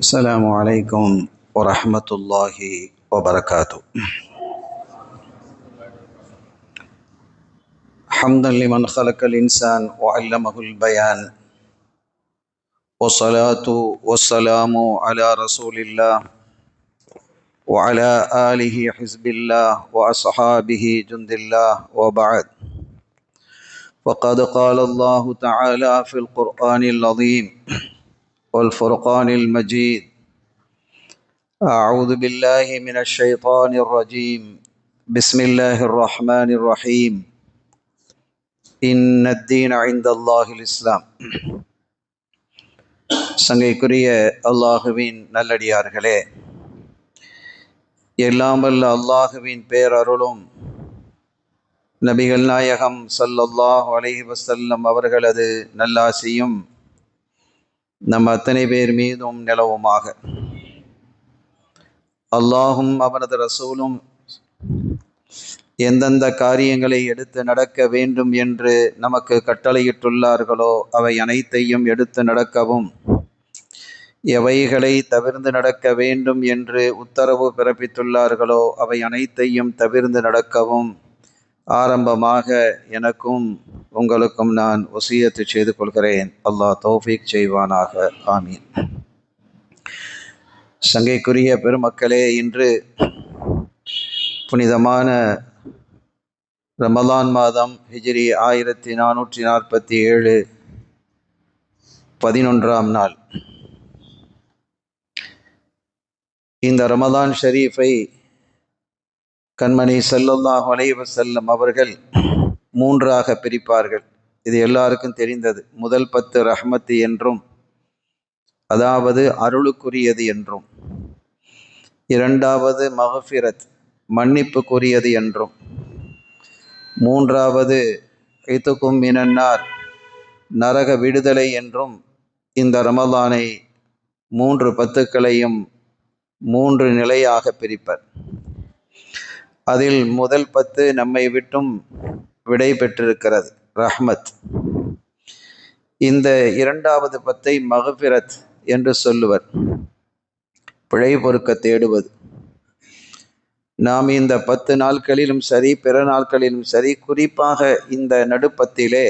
السلام عليكم ورحمة الله وبركاته. حمدا لمن خلق الإنسان وعلمه البيان، والصلاة والسلام على رسول الله وعلى آله حزب الله وأصحابه جند الله، وبعد. وقد قال الله تعالى في القرآن العظيم والفرقان المجيد: أعوذ بالله من الشيطان الرجيم، بسم الله الرحمن الرحيم، إن الدين عند الله الإسلام. சங்கைக்குரிய அல்லாஹுவின் நல்லடியார்களே, எல்லாம் வல்ல அல்லாஹுவின் பேரருளும் நபிகள் நாயகம் ஸல்லல்லாஹு அலைஹி வஸல்லம் அவர்களது நல்லாசியும் நம் அத்தனை பேர் மீதும் நிலவுமாக. அல்லாஹும் அவனது ரசூலும் எந்தெந்த காரியங்களை எடுத்து நடக்க வேண்டும் என்று நமக்கு கட்டளையிட்டுள்ளார்களோ அவை அனைத்தையும் எடுத்து நடக்கவும், எவைகளை தவிர்ந்து நடக்க வேண்டும் என்று உத்தரவு பிறப்பித்துள்ளார்களோ அவை அனைத்தையும் தவிர்ந்து நடக்கவும் ஆரம்பமாக எனக்கும் உங்களுக்கும் நான் வசியத்து செய்து கொள்கிறேன். அல்லாஹ் தௌஃபீக் செய்வானாக. ஆமீன். சங்கைக்குரிய பெருமக்களே, இன்று புனிதமான ரமலான் மாதம் ஹிஜ்ரி 1447 11ஆம் நாள். இந்த ரமலான் ஷரீஃபை கண்மணி ஸல்லல்லாஹு அலைஹி வஸல்லம் அவர்கள் 3ஆக பிரிப்பார்கள். இது எல்லாருக்கும் தெரிந்தது. முதல் 10 ரஹ்மத்து என்றும், அதாவது அருளுக்குரியது என்றும், இரண்டாவது மஃபிரத் மன்னிப்புக்குரியது என்றும், மூன்றாவது இத்துக்கும் மினன்னார் நரக விடுதலை என்றும் இந்த ரமலானை 3 10களையும் 3 நிலையாக பிரிப்பர். அதில் முதல் 10 நம்மை விட்டும் விடை பெற்றிருக்கிறது, ரஹ்மத். இந்த இரண்டாவது 10ஐ மஃபிரத் என்று சொல்லுவர், பிழை பொறுக்க தேடுவது. நாம் இந்த 10 நாட்களிலும் சரி, பிற நாட்களிலும் சரி, குறிப்பாக இந்த நடுப்பத்திலே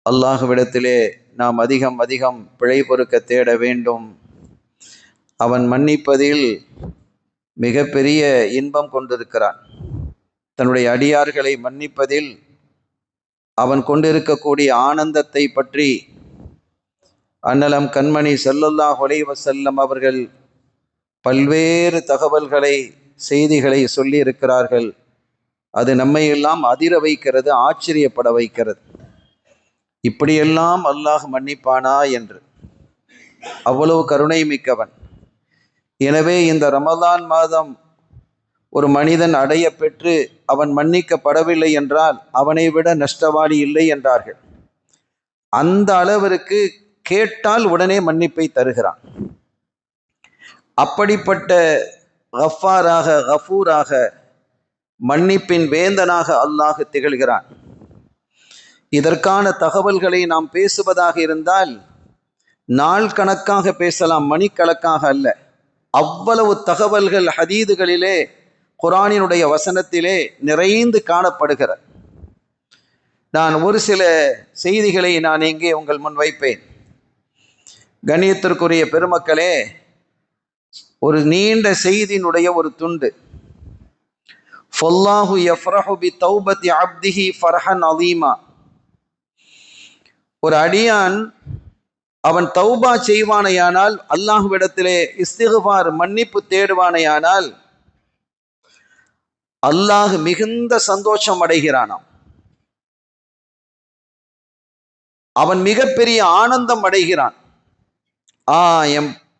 அல்லாஹ்விடத்திலே நாம் அதிகம் அதிகம் பிழை பொறுக்க தேட வேண்டும். அவன் மன்னிப்பதில் மிகப்பெரிய இன்பம் கொண்டிருக்கிறான். தன்னுடைய அடியார்களை மன்னிப்பதில் அவன் கொண்டிருக்கக்கூடிய ஆனந்தத்தை பற்றி அன்னலம் கண்மணி ஸல்லல்லாஹு அலைஹி வஸல்லம் அவர்கள் பல்வேறு தகவல்களை, செய்திகளை சொல்லி இருக்கிறார்கள். அது நம்மை எல்லாம் அதிர வைக்கிறது, ஆச்சரியப்பட வைக்கிறது. இப்படியெல்லாம் அல்லாஹ் மன்னிப்பானா என்று. அவ்வளவு கருணை மிக்கவன். எனவே இந்த ரமலான் மாதம் ஒரு மனிதன் அடைய பெற்று அவன் மன்னிக்கப்படவில்லை என்றால் அவனை விட நஷ்டவாளி இல்லை என்றார்கள். அந்த அளவிற்கு கேட்டால் உடனே மன்னிப்பை தருகிறான். அப்படிப்பட்ட கஃபாராக, கஃபூராக, மன்னிப்பின் வேந்தனாக அல்லாஹ் திகழ்கிறான். இதற்கான தகவல்களை நாம் பேசுவதாக இருந்தால் நாள் கணக்காக பேசலாம், மணிக்கணக்காக அல்ல. அவ்வளவு தகவல்கள் ஹதீதுகளிலே, குர்ஆனினுடைய வசனத்திலே நிறைந்து காணப்படுகிறது. நான் ஒரு சில செய்திகளை நான் இங்கே உங்கள் முன் வைப்பேன். கண்ணியத்திற்குரிய பெருமக்களே, ஒரு நீண்ட செய்தியினுடைய ஒரு துண்டு. ஃபல்லாஹு யஃப்ரஹு பி தௌபத்தி அப்திஹி ஃபர்ஹன் அலீமா. ஒரு அடியான் அவன் தௌபா செய்வானையானால், அல்லாஹ்விடத்திலே இஸ்திக்ஃபார் மன்னிப்பு தேடுவானையானால் அல்லாஹ் மிகுந்த சந்தோஷம் அடைகிறானாம். அவன் மிகப்பெரிய ஆனந்தம் அடைகிறான்.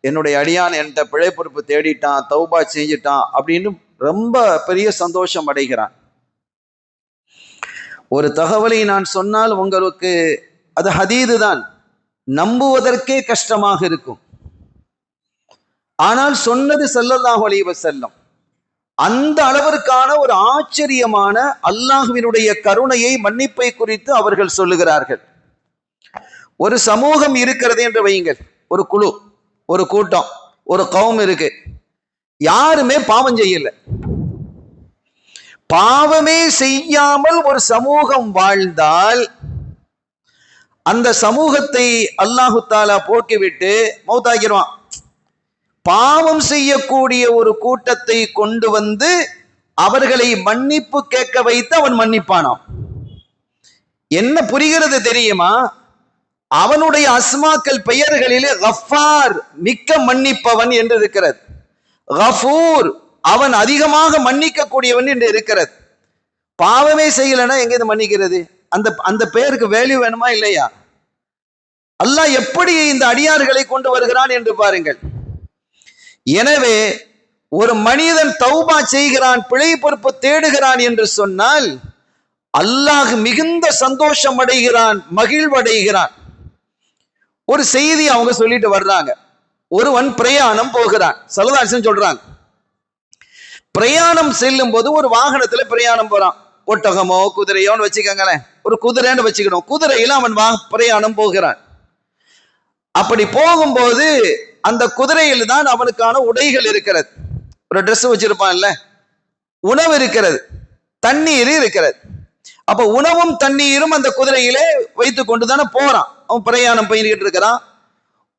என்னுடைய அடியான் என்கிட்ட பிழை பொறுப்பு தேடிட்டான், தௌபா செஞ்சிட்டான் அப்படின்னு ரொம்ப பெரிய சந்தோஷம் அடைகிறான். ஒரு தகவலை நான் சொன்னால் உங்களுக்கு அது ஹதீது தான், நம்புவதற்கே கஷ்டமாக இருக்கும். ஆனால் சொன்னது ஸல்லல்லாஹு அலைஹி வஸல்லம். அந்த அளவிற்கான ஒரு ஆச்சரியமான அல்லாஹ்வினுடைய கருணையை, மன்னிப்பை குறித்து அவர்கள் சொல்லுகிறார்கள். ஒரு சமூகம் இருக்கிறது என்று வையுங்கள், ஒரு குழு, ஒரு கூட்டம், ஒரு கௌம் இருக்கு. யாருமே பாவம் செய்யல. பாவமே செய்யாமல் ஒரு சமூகம் வாழ்ந்தால் அந்த சமூகத்தை அல்லாஹு தாலா போக்கிவிட்டு மௌத்தாக்கிடுவான். பாவம் செய்யக்கூடிய ஒரு கூட்டத்தை கொண்டு வந்து அவர்களை மன்னிப்பு கேட்க வைத்து அவன் மன்னிப்பானாம். என்ன புரிகிறது தெரியுமா? அவனுடைய அஸ்மாக்கள் பெயர்களிலே கஃபார் மிக்க மன்னிப்பவன் என்று இருக்கிறது, கஃபூர் அவன் அதிகமாக மன்னிக்க கூடியவன் என்று இருக்கிறது. பாவமே செய்யலைன்னா எங்க இது மன்னிக்கிறது? அந்த பெயருக்கு வேல்யூ வேணுமா இல்லையா? அல்லாஹ் எப்படி இந்த அடியார்களை கொண்டு வருகிறான் என்று பாருங்கள். எனவே ஒரு மனிதன் தௌபா செய்கிறான், பிழை பொறுப்பு தேடுகிறான் என்று சொன்னால் அல்லாஹ் மிகுந்த சந்தோஷம் அடைகிறான், மகிழ்வடைகிறான். ஒரு செய்தி அவங்க சொல்லிட்டு வர்றாங்க. ஒருவன் பிரயாணம் போகிறான். ஸல்லல்லாஹு அலைஹி வஸல்லம் சொல்றாங்க, பிரயாணம் செல்லும் போது ஒரு வாகனத்துல பிரயாணம் போறான். ஒட்டகமோ குதிரையோன்னு வச்சுக்கோங்களேன், ஒரு குதிரைன்னு வச்சுக்கணும். குதிரையில அவன் பிரயாணம் போகிறான். அப்படி போகும்போது அந்த குதிரையில் தான் அவனுக்கான உடைகள் இருக்கிறது. ஒரு ட்ரெஸ் வச்சிருப்பான்ல, உணவு இருக்கிறது, தண்ணீர் இருக்கிறது. அப்ப உணவும் தண்ணீரும் அந்த குதிரையிலே வைத்து கொண்டு தானே போறான். அவன் பிரயாணம் போயிட்டு இருக்கிறான்.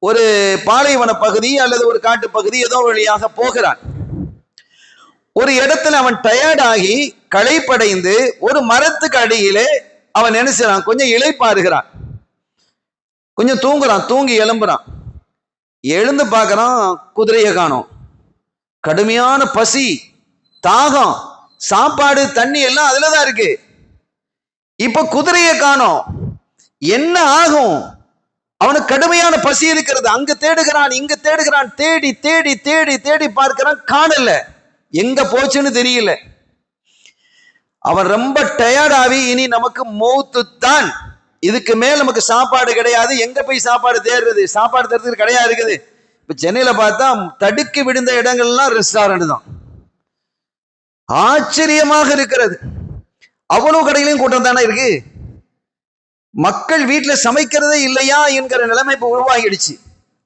ஒரு பாலைவன பகுதி அல்லது ஒரு காட்டு பகுதி ஏதோ வழியாக போகிறான். ஒரு இடத்துல அவன் டயர்டாகி களைப்படைந்து ஒரு மரத்துக்கு அடியிலே அவன் நினைச்சான், கொஞ்சம் இளைப்பாறுகிறான், கொஞ்சம் தூங்குறான். தூங்கி எழும்புறான். எழுந்து பார்க்கறான், குதிரையை காணோம். கடுமையான பசி, தாகம், சாப்பாடு தண்ணி எல்லாம் அதுலதான் இருக்கு. இப்ப குதிரையை காணோம், என்ன ஆகும்? அவனுக்கு கடுமையான பசி இருக்கிறது. அங்க தேடுகிறான், இங்க தேடுகிறான், தேடி தேடி தேடி தேடி பார்க்கிறான், காணல. எங்க போச்சுன்னு தெரியல. அவன் ரொம்ப டயர்டாகி இனி நமக்கு மௌத்து தான், இதுக்கு மேல் நமக்கு சாப்பாடு கிடையாது, எங்க போய் சாப்பாடு தேடுறது? சாப்பாடு தேடுறதுக்கு கிடையாது இருக்குது. இப்ப சென்னையில பார்த்தா தடுக்கி விழுந்த இடங்கள்லாம் ரெஸ்டாரண்ட் தான். ஆச்சரியமாக இருக்கிறது. அவ்வளவு கடையிலையும் கூட்டம் தானே இருக்கு. மக்கள் வீட்டுல சமைக்கிறதே இல்லையா என்கிற நிலைமை இப்ப உருவாகிடுச்சு.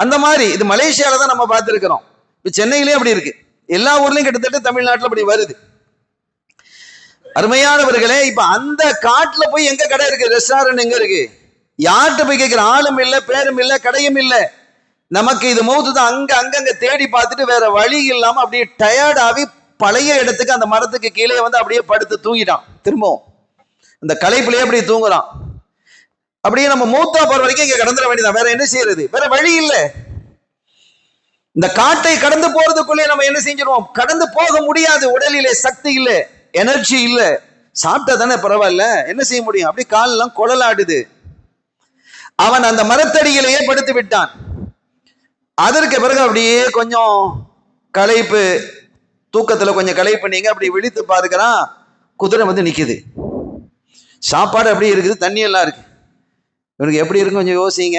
அந்த மாதிரி இது மலேசியால தான் நம்ம பார்த்திருக்கிறோம். இப்ப சென்னையிலேயே அப்படி இருக்கு. எல்லா ஊர்லயும் கிட்டத்தட்ட தமிழ்நாட்டுல அப்படி வருது. அருமையானவர்களே, இப்ப அந்த காட்டுல போய் எங்க கடை இருக்கு? ரெஸ்டாரண்ட் எங்க இருக்கு? யார்கிட்ட போய் கேட்கிற? ஆளும் இல்ல, பேரும் இல்ல, கடையும் இல்ல. நமக்கு இது மௌத்து தான். அங்கங்க தேடி பார்த்துட்டு வேற வழி இல்லாம அப்படியே டயர்டாகி பழைய இடத்துக்கு அந்த மரத்துக்கு கீழே வந்து அப்படியே படுத்து தூங்கிட்டான். திரும்பவும் இந்த களைப்புலயே அப்படியே தூங்குறான். அப்படியே நம்ம மூத்தா போற வரைக்கும் இங்க கடந்துட வேண்டியதான். வேற என்ன செய்யறது? வேற வழி இல்லை. இந்த காட்டை கடந்து போறதுக்குள்ளே நம்ம என்ன செஞ்சிருவோம்? கடந்து போக முடியாது. உடலிலே சக்தி இல்லை, எனர்ஜி இல்லை. சாப்பிட்டா தானே பரவாயில்ல, என்ன செய்ய முடியும்? அப்படி காலெல்லாம் குழலாடுது. அவன் அந்த மரத்தடியிலேயே படுத்து விட்டான். அதற்கு பிறகு அப்படியே கொஞ்சம் களைப்பு, தூக்கத்துல கொஞ்சம் களைப்பு, நீங்க அப்படி விழித்து பார்க்கிறான், குதிரை வந்து நிக்குது. சாப்பாடு அப்படி இருக்குது, தண்ணி எல்லாம் இருக்கு. இவனுக்கு எப்படி இருக்கும் கொஞ்சம் யோசிங்க.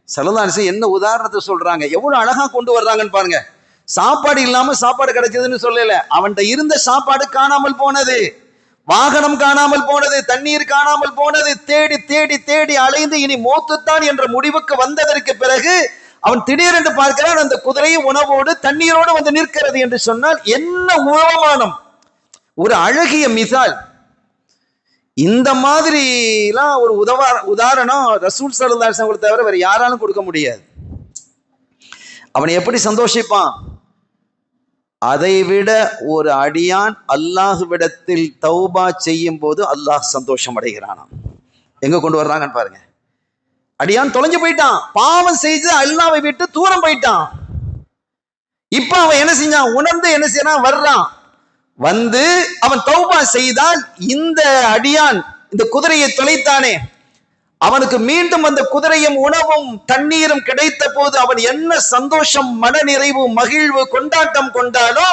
ஸல்லல்லாஹு அலைஹி வஸல்லம் என்ன உதாரணத்தை சொல்றாங்க, எவ்வளவு அழகா கொண்டு வர்றாங்கன்னு பாருங்க. சாப்பாடு இல்லாம சாப்பாடு கிடைச்சதுன்னு சொல்லல, அவன்கிட்ட இருந்த சாப்பாடு காணாமல் போனது, வாகனம் காணாமல் போனது, தண்ணீர் காணாமல் போனது. தேடி தேடி தேடி அலைந்து இனி மௌத்துத்தான் என்ற முடிவுக்கு வந்ததற்கு பிறகு அவன் திடீரென்று பார்க்கிறான், அந்த குதிரையை உணவோடு தண்ணீரோடு வந்து நிற்கிறது என்று சொன்னால் என்ன உபமானம்! ஒரு அழகிய மிசால். இந்த மாதிரி எல்லாம் ஒரு உதாரணம் ரசூல் ஸல்லல்லாஹு அலைஹி வஸல்லம் தவிர வேற யாராலும் கொடுக்க முடியாது. அவன் எப்படி சந்தோஷிப்பான்? அதை விட ஒரு அடியான் அல்லாஹ்விடத்தில் தௌபா செய்யும் போது அல்லாஹ் சந்தோஷம் அடைகிறானாம். எங்க கொண்டு வர்றாங்கன்னு பாருங்க. அடியான் தொலைஞ்சு போயிட்டான், பாவம் செய்து அல்லாஹ்வை விட்டு தூரம் போயிட்டான். இப்ப அவன் என்ன செஞ்சான்? உணர்ந்து என்ன செய்யறான்? வர்றான். வந்து அவன் தௌபா செய்தால் இந்த அடியான் இந்த குதிரையை தொலைத்தானே, அவனுக்கு மீண்டும் அந்த குதிரையும் உணவும் தண்ணீரும் கிடைத்த போது அவன் என்ன சந்தோஷம், மன நிறைவு, மகிழ்வு, கொண்டாட்டம் கொண்டானோ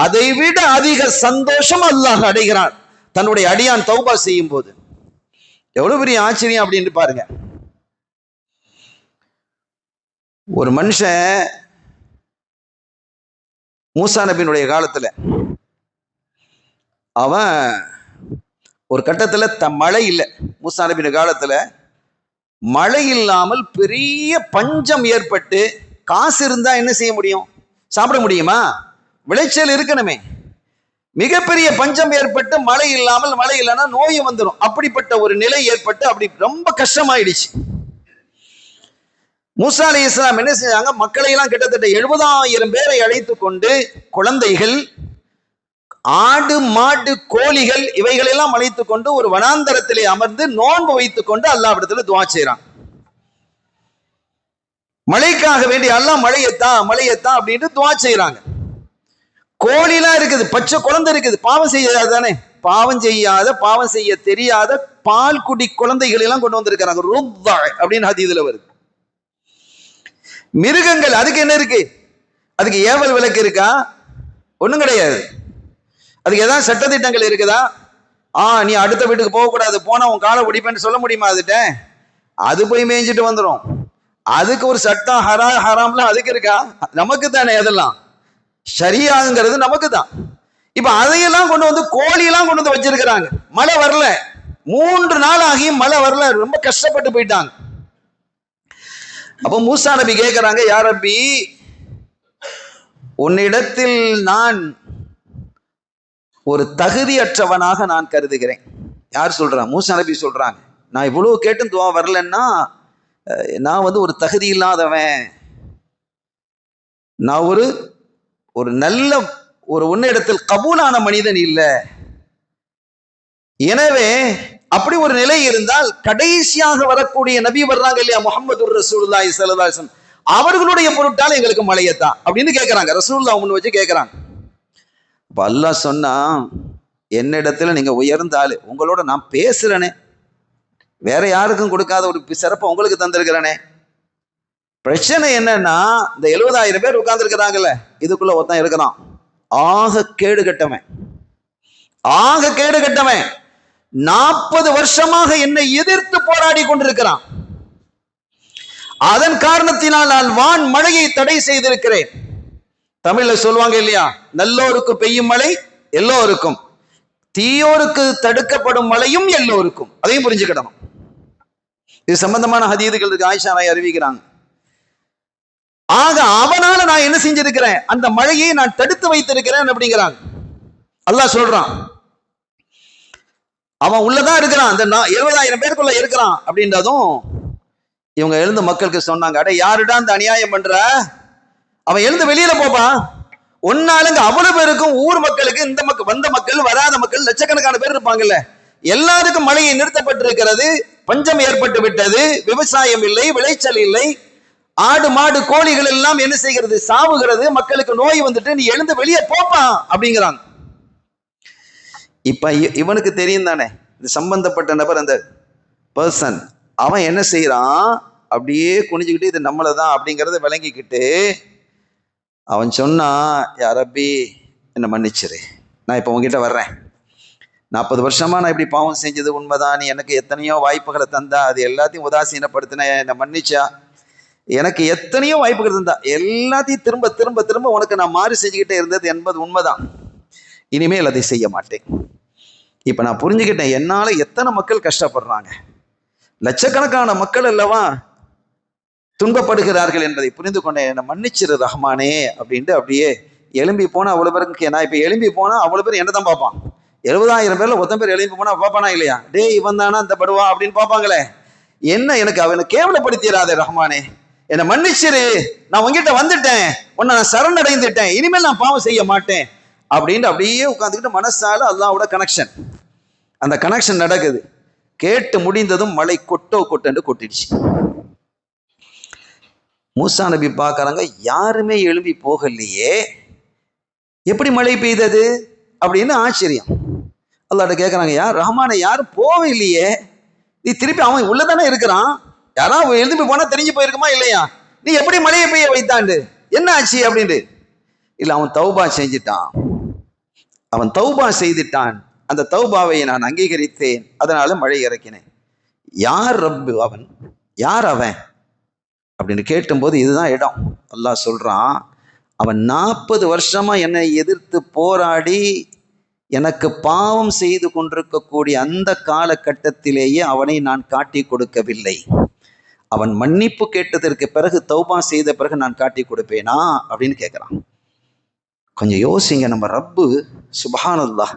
அதை விட அதிக சந்தோஷம் அல்லாஹ் அடைகிறான் தன்னுடைய அடியான் தௌபா செய்யும் போது. எவ்வளவு பெரிய ஆச்சரியம் அப்படின்னு பாருங்க. ஒரு மனுஷன் மூசா நபியினுடைய காலத்துல அவன் ஒரு கட்டத்துல மழை இல்லை. மூசா நபியின் காலத்துல மழை இல்லாமல் பெரிய பஞ்சம் ஏற்பட்டு காசு இருந்தா என்ன செய்ய முடியும்? சாப்பிட முடியுமா? விளைச்சல் இருக்கணுமே. மிகப்பெரிய பஞ்சம் ஏற்பட்டு மழை இல்லாமல், மழை இல்லைன்னா நோயும் வந்துடும். அப்படிப்பட்ட ஒரு நிலை ஏற்பட்டு அப்படி ரொம்ப கஷ்டமாயிடுச்சு. மூசா அலைஹிஸ்ஸலாம் என்ன செஞ்சாங்க? மக்களை எல்லாம் கிட்டத்தட்ட 70,000 பேரை அழைத்து கொண்டு, குழந்தைகள், ஆடு, மாடு, கோழிகள் இவைகளெல்லாம் அழைத்து கொண்டு ஒரு வனாந்தரத்திலே அமர்ந்து நோன்பு வைத்துக் கொண்டு அல்லாஹ்விடத்துல துஆ செய்றாங்க. மழைக்காக வேண்டி அல்லாஹ் மழையத்தான் அப்படின்னு துஆ செய்றாங்க. கோழிலாம் இருக்குது, பச்சை குழந்தை இருக்குது, பாவம் செய்யாத தானே, பாவம் செய்ய தெரியாத பால் குடி குழந்தைகள் எல்லாம் கொண்டு வந்திருக்கிறாங்க. ருத்தா அப்படின்னு ஹதீஸ்ல வருது. மிருகங்கள், அதுக்கு என்ன இருக்கு? அதுக்கு ஏவல் விலக்கு இருக்கா? ஒண்ணும் கிடையாது. அதுக்கு ஏதாவது சட்டத்திட்டங்கள் இருக்குதா? நீ அடுத்த வீட்டுக்கு போகக்கூடாது, போனா உன் காலை பிடிப்பேன்னு சொல்ல முடியுமா அதுட்ட? அது போய் மேய்ஞ்சிட்டு வந்துடும். அதுக்கு ஒரு சட்டம் ஹராம்லாம் அதுக்கு இருக்கா? நமக்கு தானே அதெல்லாம். ஷரியாங்கிறது நமக்கு தான். இப்ப அதையெல்லாம் கொண்டு வந்து, கோழியெல்லாம் கொண்டு வந்து வச்சிருக்கிறாங்க. மழை வரல, 3 நாள் ஆகியும் மழை வரல, ரொம்ப கஷ்டப்பட்டு போயிட்டாங்க. அப்போ மூசா நபி கேட்கிறாங்க, யா ரப்பி, உன்னிடத்தில் நான் ஒரு தகுதியற்றவனாக நான் கருதுகிறேன். யார் சொல்றா? மூசா நபி சொல்றாங்க, நான் இவ்வளவு கேட்டும் துவா வரலன்னா நான் ஒரு தகுதி இல்லாதவன், நான் ஒரு நல்ல உன்னிடத்தில் கபூலான மனிதன் இல்லை. எனவே அப்படி ஒரு நிலை இருந்தால் கடைசியாக வரக்கூடிய நபி வர்றாங்க இல்லையா, முஹம்மது ரசூலுல்லாஹி ஸல்லல்லாஹு அலைஹி வஸல்லம், அவர்களுடைய பொருட்டால் எங்களுக்கு மழையத்தான் அப்படின்னு கேட்கிறாங்க. ரசூலுல்லாஹ் முன் வச்சு கேட்கிறாங்க. அப்ப அல்லாஹ் சொன்னா, என்னிடத்துல நீங்க உயர்ந்த ஆளு, உங்களோட நான் பேசுறேனே, வேற யாருக்கும் கொடுக்காத ஒரு சிறப்பை உங்களுக்கு தந்திருக்கிறேனே. பிரச்சனை என்னன்னா, இந்த 70,000 பேர் உட்கார்ந்து இருக்கிறாங்கல்ல, இதுக்குள்ள ஒருத்தன் இருக்கிறான், ஆக கேடு கட்டவன். 40 வருஷமாக என்னை எதிர்த்து போராடி கொண்டிருக்கிறான். அதன் காரணத்தினால் நான் வான் மழையை தடை செய்திருக்கிறேன். தமிழ்ல சொல்லுவாங்க இல்லையா, நல்லோருக்கு பெய்யும் மழை எல்லோருக்கும், தீயோருக்கு தடுக்கப்படும் மழையும் எல்லோருக்கும். அதையும் புரிஞ்சுக்கிடணும். இது சம்பந்தமான ஹதீதுகள் இருக்கு, ஆயிஷா நாய் அறிவிக்கிறாங்க. ஆக அவனால நான் என்ன செஞ்சிருக்கிறேன்? அந்த மழையை நான் தடுத்து வைத்திருக்கிறேன் அப்படிங்கிறாங்க. அல்லாஹ் சொல்றான், அவன் உள்ளதான் இருக்கிறான், அந்த 70,000 பேருக்குள்ள இருக்கிறான் அப்படின்றதும் இவங்க எழுந்த மக்களுக்கு சொன்னாங்க, அட யாருடா அந்த அநியாயம் பண்ற? அவன் எழுந்து வெளியில போப்பா. ஒன்னாலுங்க அவ்வளவு பேருக்கும், ஊர் மக்களுக்கு, இந்த மக்கள், வந்த மக்கள், வராத மக்கள், லட்சக்கணக்கான பேர் இருப்பாங்கல்ல, எல்லாருக்கும் மழையை நிறுத்தப்பட்டிருக்கிறது, பஞ்சம் ஏற்பட்டு விட்டது, விவசாயம் இல்லை, விளைச்சல் இல்லை, ஆடு மாடு கோழிகள் எல்லாம் என்ன செய்கிறது? சாவுகிறது, மக்களுக்கு நோய் வந்துட்டு, நீ எழுந்து வெளியே போப்பா அப்படிங்கிறாங்க. இப்ப இவனுக்கு தெரியும் தானே, இந்த சம்பந்தப்பட்ட நபர், அந்த பர்சன், அவன் என்ன செய்யறான்? அப்படியே குனிஞ்சுக்கிட்டு இது நம்மளதான் அப்படிங்கிறத விளங்கிக்கிட்டு அவன் சொன்னா, யா ரப்பி என்ன மன்னிச்சிரு, நான் இப்போ உங்ககிட்ட வர்றேன். 40 வருஷமா நான் இப்படி பாவம் செஞ்சது உண்மைதான், நீ எனக்கு எத்தனையோ வாய்ப்புகளை தந்தா, அது எல்லாத்தையும் உதாசீனப்படுத்தின, என்னை மன்னிச்சா, எனக்கு எத்தனையோ வாய்ப்புகள் தந்தா, எல்லாத்தையும் திரும்ப திரும்ப திரும்ப உனக்கு நான் மாறி செஞ்சுக்கிட்டே இருந்தது என்பது உண்மைதான். இனிமேல் அதை செய்ய மாட்டேன். இப்ப நான் புரிஞ்சுக்கிட்டேன், என்னால எத்தனை மக்கள் கஷ்டப்படுறாங்க, லட்சக்கணக்கான மக்கள் அல்லவா துன்பப்படுகிறார்கள் என்பதை புரிந்து கொண்டேன். என்னை மன்னிச்சிரு ரஹ்மானே அப்படின்ட்டு அப்படியே எழும்பி போனா அவ்வளவு பேருக்கு. நான் இப்ப எழும்பி போனா அவ்வளவு பேர் என்ன தான் பார்ப்பான். 70,000 பேர்ல ஒருத்தன் பேர் எழும்பி போனா பார்ப்பானா இல்லையா? டே இவன் தானா அந்த படுவா அப்படின்னு பார்ப்பாங்களே. என்ன எனக்கு அவனை கேவலப்படுத்திடாதே ரஹ்மானே, என்னை மன்னிச்சிரு, நான் உங்ககிட்ட வந்துட்டேன், உன்னை நான் சரணடைந்துட்டேன், இனிமேல் நான் பாவம் செய்ய மாட்டேன் அப்படின்ட்டு அப்படியே உட்காந்துக்கிட்டு மனசால அல்லாஹ்வோட கனெக்ஷன், அந்த கனெக்ஷன் நடக்குது. கேட்டு முடிந்ததும் மழை கொட்டென்று கொட்டிடுச்சு. மூசா நபி பார்க்கறாங்க, யாருமே எழும்பி போகலையே, எப்படி மழை பெய்தது அப்படின்னு ஆச்சரியம். அல்லாஹ்ட்ட கேட்கறாங்க, யார் ரஹ்மானே, யாரும் போவே இல்லையே, நீ திருப்பி அவன் உள்ளதானே இருக்கிறான், யாராவது எழுந்து போனா தெரிஞ்சு போயிருக்குமா இல்லையா, நீ எப்படி மழையை பெய்ய வைத்தாண்டு, என்ன ஆச்சு அப்படின்ட்டு. இல்ல, அவன் தௌபா செஞ்சிட்டான், அவன் தௌபா செய்துட்டான், அந்த தௌபாவை நான் அங்கீகரித்தேன், அதனால மழை இறக்கினேன். யார் ரப்பு அவன், யார் அவன் அப்படின்னு கேட்டும்போது இதுதான் இடம். அல்லாஹ் சொல்றான், அவன் 40 வருஷமா என்னை எதிர்த்து போராடி எனக்கு பாவம் செய்து கொண்டிருக்கக்கூடிய அந்த காலகட்டத்திலேயே அவனை நான் காட்டி கொடுக்கவில்லை. அவன் மன்னிப்பு கேட்டதற்கு பிறகு தௌபா செய்த பிறகு நான் காட்டி கொடுப்பேனா அப்படின்னு கேட்குறான். கொஞ்சம் யோசிங்க, நம்ம ரப்பு சுப்ஹானல்லாஹ்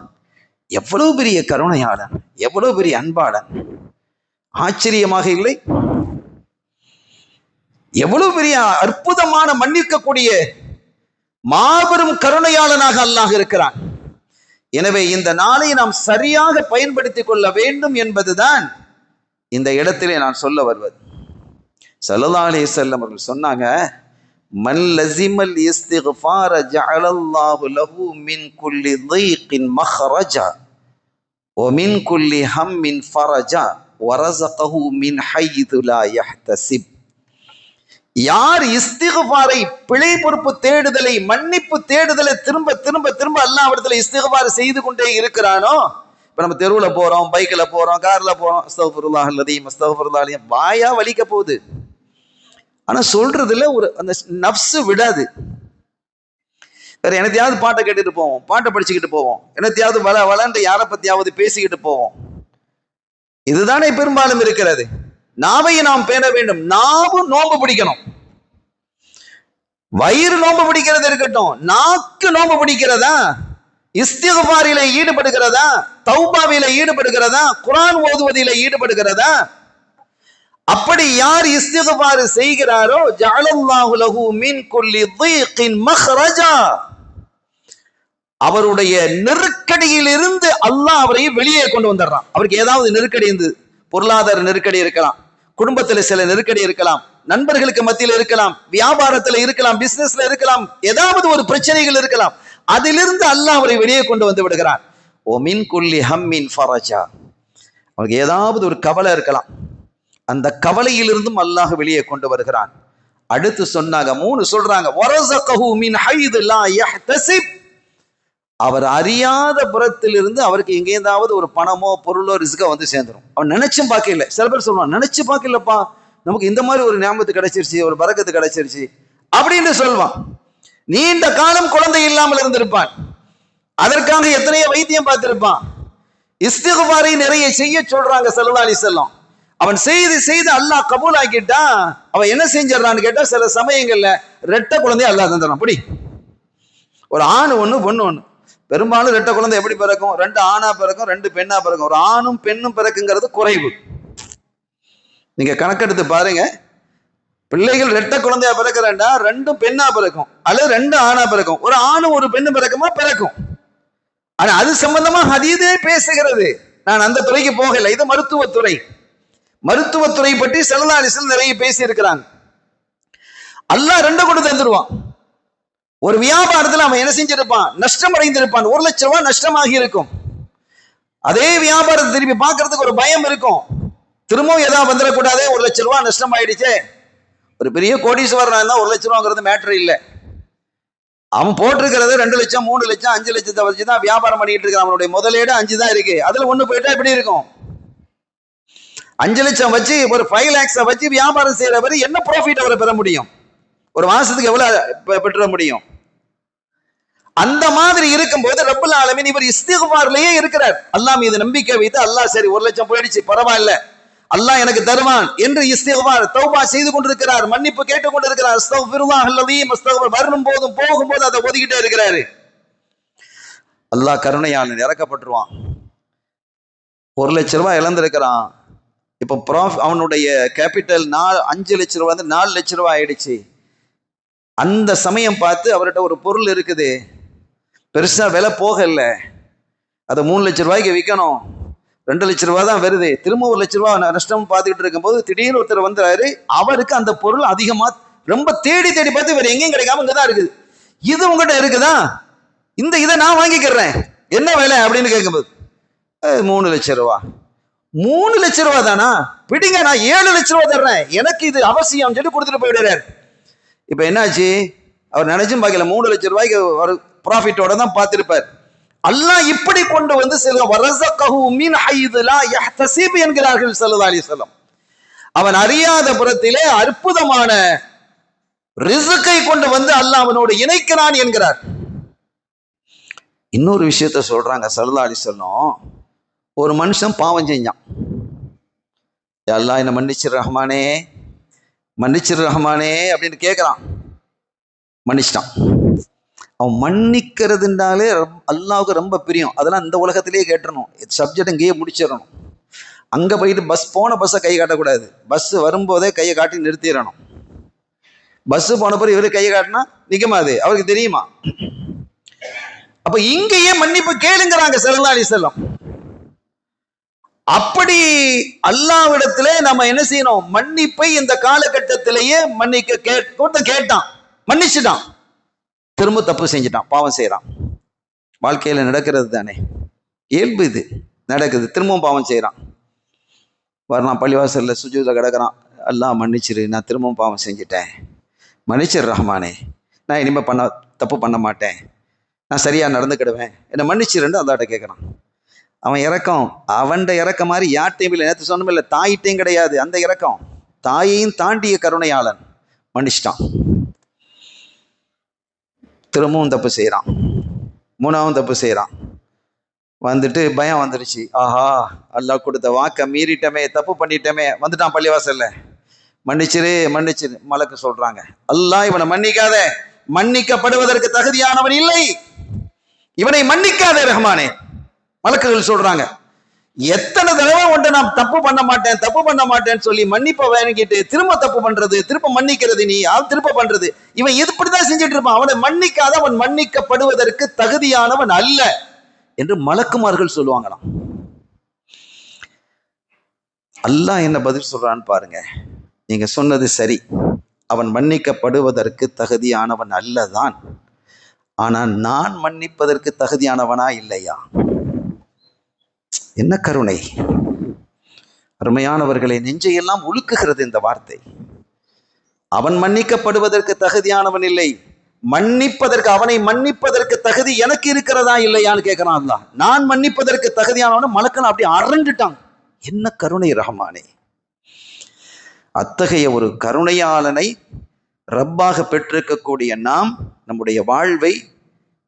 எவ்வளவு பெரிய கருணையாளன், எவ்வளவு பெரிய அன்பாளன். ஆச்சரியமாக இல்லை? எவ்வளவு பெரிய அற்புதமான மன்னிக்கக்கூடிய மாபெரும் கருணையாளனாக அல்லாஹ் இருக்கிறான். எனவே இந்த நாளை நாம் சரியாக பயன்படுத்திக் கொள்ள வேண்டும் என்பதுதான் இந்த இடத்திலே நான் சொல்ல வருவது. ஸல்லல்லாஹு அலைஹி வஸல்லம் அவர்கள் சொன்னாங்க, மன் லஸிமல் இஸ்திக்ஃபார ஜஅலல்லாஹு லஹு மின் குல்லி ضيقின் மஹ்ரஜா வ மின் குல்லி ஹம்மின் ஃபரஜா வ ரஸகஹு மின் ஹைது லா யஹ்தஸிப். யார் இஸ்திக்ஃபாரை, பிழை பொறுப்பு தேடுதலை, மன்னிப்பு தேடுதலை திரும்ப திரும்ப திரும்ப அல்லாஹ்விடத்தில் இஸ்திக்ஃபார் செய்து கொண்டே இருக்கிறானோ, இப்ப நம்ம தெருவுல போறோம், பைக்ல போறோம், கார்ல போறோம், அஸ்தக்ஃபிருல்லாஹ் அல்லதீம் அஸ்தக்ஃபிருல்லாஹ் அலீம், வாயா வலிக்க போகுது. ஆனா சொல்றதுல ஒரு அந்த நஃப்ஸ் விடாது. வேற என்னத்தையாவது பாட்டை கேட்டுட்டு போவோம், பாட்டை படிச்சுக்கிட்டு போவோம், என்னத்தையாவது வளர்ந்து யாரை பத்தியாவது பேசிக்கிட்டு போவோம். இதுதானே பெரும்பாலும் இருக்கிறது. நாவை நாம் பேண வேண்டும். நாவும் நோம்பு பிடிக்கணும். வயிறு நோம்பு பிடிக்கிறது இருக்கட்டும், நாக்கு நோம்பு பிடிக்கிறதா, இஸ்திக்ஃபாரில ஈடுபடுகிறதா, தௌபாவில ஈடுபடுகிறதா, குர்ஆன் ஓதுவதில ஈடுபடுகிறதா? அப்படி யார் இஸ்திக்ஃபார் செய்கிறாரோ ஜஅலல்லாஹு லஹு மின் குல்லி ضيقின் மஹ்ரஜா, அவருடைய நெருக்கடியில் இருந்து அல்லாஹ் அவரை வெளியே கொண்டு வந்துடுறான். அவருக்கு ஏதாவது நெருக்கடி இருந்து, பொருளாதார நெருக்கடி இருக்கலாம், குடும்பத்துல சில நெருக்கடி இருக்கலாம், நண்பர்களுக்கு மத்தியில் இருக்கலாம், வியாபாரத்துல இருக்கலாம், பிசினஸ்ல இருக்கலாம், ஏதாவது ஒரு பிரச்சனைகள் இருக்கலாம். அதிலிருந்து அல்லாஹ் அவரை வெளியே கொண்டு வந்து விடுகிறான். ஓ மின் குல்லி ஹம்மின் ஃபரஜா, அவருக்கு ஏதாவது ஒரு கவலை இருக்கலாம், அந்த கவலையிலிருந்தும் அல்லாஹ் வெளியே கொண்டு வருகிறான். அடுத்து சொன்னாங்க, 3 சொல்றாங்க, வரஸகஹு மின் ஹைது லா யஹ்தஸிப், அவர் அறியாத புறத்திலிருந்து அவருக்கு எங்கேயாவது ஒரு பணமோ பொருளோ ரிஸ்கோ வந்து சேர்ந்துடும். அவன் நினைச்சும் பார்க்கல. சில பேர் சொல்லுவான், நினைச்சு பார்க்கலப்பா, நமக்கு இந்த மாதிரி ஒரு ஞாபகத்து கிடைச்சிருச்சு, ஒரு பரக்கத்து கிடைச்சிருச்சு அப்படின்னு சொல்லுவான். நீண்ட காலம் குழந்தை இல்லாமல் இருந்திருப்பான், அதற்காக எத்தனையோ வைத்தியம் பார்த்திருப்பான். இஸ்திக்ஃபாரை நிறைய செய்ய சொல்றாங்க ஸல்லல்லாஹு அலைஹி வஸல்லம். அவன் செய்து அல்லாஹ் கபூல் ஆக்கிட்டா அவன் என்ன செஞ்சிடறான்னு கேட்டா, சில சமயங்கள்ல ரெட்டை குழந்தைய அல்லாஹ் தந்துடுறான். அப்படி ஒரு ஆண் ஒண்ணு பொண்ணு ஒண்ணு. பெரும்பாலும் ரெட்டை குழந்தை எப்படி பிறக்கும்? 2 ஆணா பிறக்கும், 2 பெண்ணா பிறக்கும். ஒரு ஆணும் பெண்ணும் பிறக்குங்கிறது குறைவு. நீங்க கணக்கெடுத்து பாருங்க, பிள்ளைகள் ரெட்டை குழந்தையா பிறக்கிறா, 2 பெண்ணா பிறக்கும் அல்லது 2 ஆணா பிறக்கும். ஒரு ஆணும் ஒரு பெண்ணு பிறக்குமா? பிறக்கும். ஆனா அது சம்பந்தமா ஹதீஸே பேசுகிறது. நான் அந்த துறைக்கு போகல. இது மருத்துவத்துறை. மருத்துவத்துறை பற்றி ஸல்லல்லாஹு அலைஹி வஸல்லம் நிறைய பேசி இருக்கிறாங்க. அல்லாஹ் 2 கொண்டு தந்துருவான். ஒரு வியாபாரத்தில் அவன் என்ன செஞ்சிருப்பான்? நஷ்டம் அடைந்திருப்பான். 1 லட்சம் ரூபாய் நஷ்டமாகி இருக்கும். அதே வியாபாரத்தை திருப்பி பார்க்கறதுக்கு ஒரு பயம் இருக்கும். திரும்பவும் ஏதாவது வந்துடக்கூடாது, 1 லட்சம் ரூபாய் நஷ்டம் ஆயிடுச்சு. ஒரு பெரிய கோடீஸ்வரன் தான் 1 லட்சம் ரூபாங்கிறது மேட்டர் இல்லை. அவன் போட்டிருக்கிறது 2 லட்சம் 3 லட்சம் 5 லட்சத்தை வச்சு தான் வியாபாரம் பண்ணிட்டு இருக்கான். அவனுடைய முதலீடு 5 தான் இருக்கு. அதுல 1 போயிட்டா எப்படி இருக்கும்? 5 லட்சம் வச்சு ஒரு 5 lakhs வச்சு வியாபாரம் செய்யறவர் என்ன ப்ராஃபிட் அவரை பெற முடியும்? ஒரு மாசத்துக்கு எவ்வளவு பெற்ற முடியும்? அந்த மாதிரி இருக்கும்போது ரப்பல் ஆலமீன் இவர் இஸ்திக்ஃபார்லயே இருக்கிறார். அல்லாஹ் மீது நம்பிக்கை வைத்து, அல்லாஹ் சரி 1 லட்சம் போயிடுச்சு, பரவாயில்ல, அல்லாஹ் எனக்கு தருவான் என்று இஸ்திக்ஃபார் தௌபா செய்து கொண்டிருக்கிறார், மன்னிப்பு கேட்டுக் கொண்டிருக்கிறார். அஸ்தக்ஃபிருல்லாஹ் அல்லதீம் அஸ்தக்ஃபிர் வரும் போதும் போகும்போது அதை ஒதுக்கிட்டே இருக்கிறாரு. அல்லாஹ் கருணையாளன், இறக்கப்பட்டுருவான். 1 லட்சம் ரூபாய் இழந்திருக்கிறான். இப்போ அவனுடைய கேபிட்டல் 5 லட்சம் ரூபாய் வந்து 4 லட்சம் ரூபாய் ஆயிடுச்சு. அந்த சமயம் பார்த்து அவர்கிட்ட ஒரு பொருள் இருக்குது, பெருசா விலை போகல, அதை 3 லட்சம் ரூபாய்க்கு விற்கணும், 2 லட்சம் ரூபாய் தான் வருது, திரும்ப 1 லட்சம் ரூபாய் நஷ்டம் பார்த்துக்கிட்டு இருக்கும்போது திடீர்னு ஒருத்தர் வந்துறாரு. அவருக்கு அந்த பொருள் அதிகமா ரொம்ப தேடி தேடி பார்த்து வேற எங்கேயும் கிடைக்காம இங்கதான் இருக்குது. இது உங்ககிட்ட இருக்குதா? இதை நான் வாங்கிக்கிறேன், என்ன விலை அப்படின்னு கேட்கும்போது 3 லட்சம் ரூபாய். 3 லட்சம் ரூபாய் தானா? பிடிங்க, நான் 7 லட்சம் ரூபாய் தர்றேன், எனக்கு இது அவசியம் சொல்லி கொடுத்துட்டு போயிடுறாரு. இப்ப என்னாச்சு? அவர் நினைச்சும் பார்க்கல, 3 லட்சம் ரூபாய்க்கு ஒரு ப்ராஃபிட்டோட தான் பார்த்திருப்பார். அல்லாஹ் இப்படி கொண்டு வந்து வரஸகஹு மின் ஹைது லா யஹ்தஸிப் என்கிறார்கள் ஸல்லல்லாஹு அலைஹி வஸல்லம். அவன் அறியாத புறத்திலே அற்புதமான ரிஸ்கை கொண்டு வந்து அல்லாஹ் அவனோடு இணைக்கிறான் என்கிறார். இன்னொரு விஷயத்த சொல்றாங்க ஸல்லல்லாஹு அலைஹி வஸல்லம். ஒரு மனுஷன் பாவம் செஞ்சான். அல்லாஹ் என்ன மன்னிச்சு ரஹ்மானே, மன்னிச்சிரு ரஹ்மானே அப்படின்னு கேட்குறான். மன்னிச்சிட்டான். அவன் மன்னிக்கிறதுனாலே அல்லாவுக்கு ரொம்ப பிரியம். அதெல்லாம் இந்த உலகத்திலேயே கேட்டுறணும். சப்ஜெக்ட் இங்கேயே முடிச்சிடணும். அங்கே போயிட்டு போன பஸ்ஸை கை காட்டக்கூடாது. பஸ் வரும்போதே கையை காட்டி நிறுத்திடணும். பஸ் போன பிறகு இவரு கையை காட்டினா நிற்குமா? அது அவருக்கு தெரியுமா? அப்ப இங்கேயே மன்னிப்பு கேளுங்கிறாங்க ஸல்லல்லாஹு அலைஹி வஸல்லம். அப்படி அல்லாஹ்விடத்திலே நம்ம என்ன செய்யணும்? மன்னிப்பை இந்த காலகட்டத்திலேயே மன்னிக்க கேட்டான், மன்னிச்சுட்டான். திரும்ப தப்பு செஞ்சுட்டான், பாவம் செய்யறான். வாழ்க்கையில நடக்கிறது தானே, இயல்பு இது, நடக்குது. திரும்பவும் பாவம் செய்யறான். வரலாம் பள்ளிவாசல்ல சுஜூத கிடக்கிறான். அல்லாஹ் மன்னிச்சிரு, நான் திரும்பவும் பாவம் செஞ்சுட்டேன், மன்னிச்சிரு ரஹ்மானே, நான் இனிமே தப்பு பண்ண மாட்டேன், நான் சரியா நடந்துக்கிடுவேன், என்னை மன்னிச்சிருன்னு அல்லாட்ட கேட்கறான். அவன் இறக்கம் அவன்ட இறக்கம் மாதிரி யார்ட்டையும் இல்லை. நேற்று சொன்னோம் இல்லை, தாயிட்டையும் கிடையாது அந்த இறக்கம். தாயையும் தாண்டிய கருணையாளன். மன்னிச்சிட்டான். திரும்பவும் தப்பு செய்யறான், மூணாவும் தப்பு செய்யறான். வந்துட்டு பயம் வந்துருச்சு. ஆஹா, அல்லாஹ் கொடுத்த வாக்க மீறிட்டமே, தப்பு பண்ணிட்டமே. வந்துட்டான் பள்ளிவாசல்ல. மன்னிச்சிரு மன்னிச்சிரு. மலக்கு சொல்றாங்க, அல்லாஹ் இவனை மன்னிக்காத, மன்னிக்கப்படுவதற்கு தகுதியானவன் இல்லை, இவனை மன்னிக்காதே ரஹ்மானே. மலக்குகள் சொல்றாங்க, எத்தனை தடவை ஒன்று நான் தப்பு பண்ண மாட்டேன்னு சொல்லி மன்னிப்ப வாங்கிட்டு திரும்ப தப்பு பண்றது, திரும்ப மன்னிக்கிறது, நீ திரும்ப பண்றது, இவன் இப்படிதான் செஞ்சுட்டு இருப்பான். அவனை மன்னிக்காத, அவன் மன்னிக்கப்படுவதற்கு தகுதியானவன் அல்ல என்று மலக்குமார்கள் சொல்லுவாங்களாம். அல்லாஹ் என்ன பதில் சொல்றான்னு பாருங்க. நீங்க சொன்னது சரி, அவன் மன்னிக்கப்படுவதற்கு தகுதியானவன் அல்லதான். ஆனா நான் மன்னிப்பதற்கு தகுதியானவனா இல்லையா? என்ன கருணை! அருமையானவர்களை, நெஞ்சையெல்லாம் உலுக்குகிறது இந்த வார்த்தை. அவன் மன்னிக்கப்படுவதற்கு தகுதியானவன் இல்லை, மன்னிப்பதற்கு, அவனை மன்னிப்பதற்கு தகுதி எனக்கு இருக்கிறதா இல்லையான்னு கேட்கிறான் அல்லாஹ். நான் மன்னிப்பதற்கு தகுதியானவன் மலக்கள் அப்படி அரண்டுட்டான். என்ன கருணை ரஹ்மானே! அத்தகைய ஒரு கருணையாளனை ரப்பாக பெற்றிருக்கக்கூடிய நாம் நம்முடைய வாழ்வை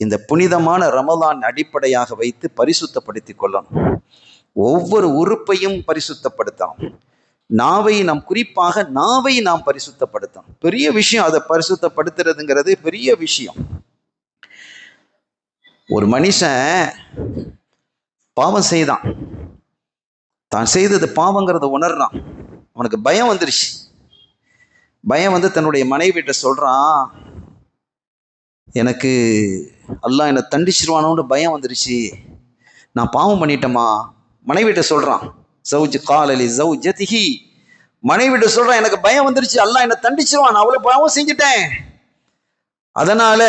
இந்த புனிதமான ரமலான் அடிப்படையாக வைத்து பரிசுத்தப்படுத்திக் கொள்ளணும். ஒவ்வொரு உறுப்பையும் பரிசுத்தப்படுத்தணும். நாவை நாம், குறிப்பாக நாவை நாம் பரிசுத்தப்படுத்தணும். பெரிய விஷயம், அதை பரிசுத்தப்படுத்துறதுங்கிறது பெரிய விஷயம். ஒரு மனுஷன் பாவம் செய்தான், தான் செய்தது பாவங்கிறத உணர்றான். அவனுக்கு பயம் வந்துருச்சு. பயம் வந்து தன்னுடைய மனைவிட்ட சொல்றான், எனக்கு அல்லாஹ் என்னை தண்டிச்சிருவானோன்னு பயம் வந்துருச்சு, நான் பாவம் பண்ணிட்டேமா. மனைவிட்ட சொல்றான். சௌஜ் காலலி சௌஜதிஹி, மனைவிட்ட சொல்றான், எனக்கு பயம் வந்துருச்சு, அல்லாஹ் என்னை தண்டிச்சிருவான், அவ்வளவு பாவம் செஞ்சுட்டேன். அதனால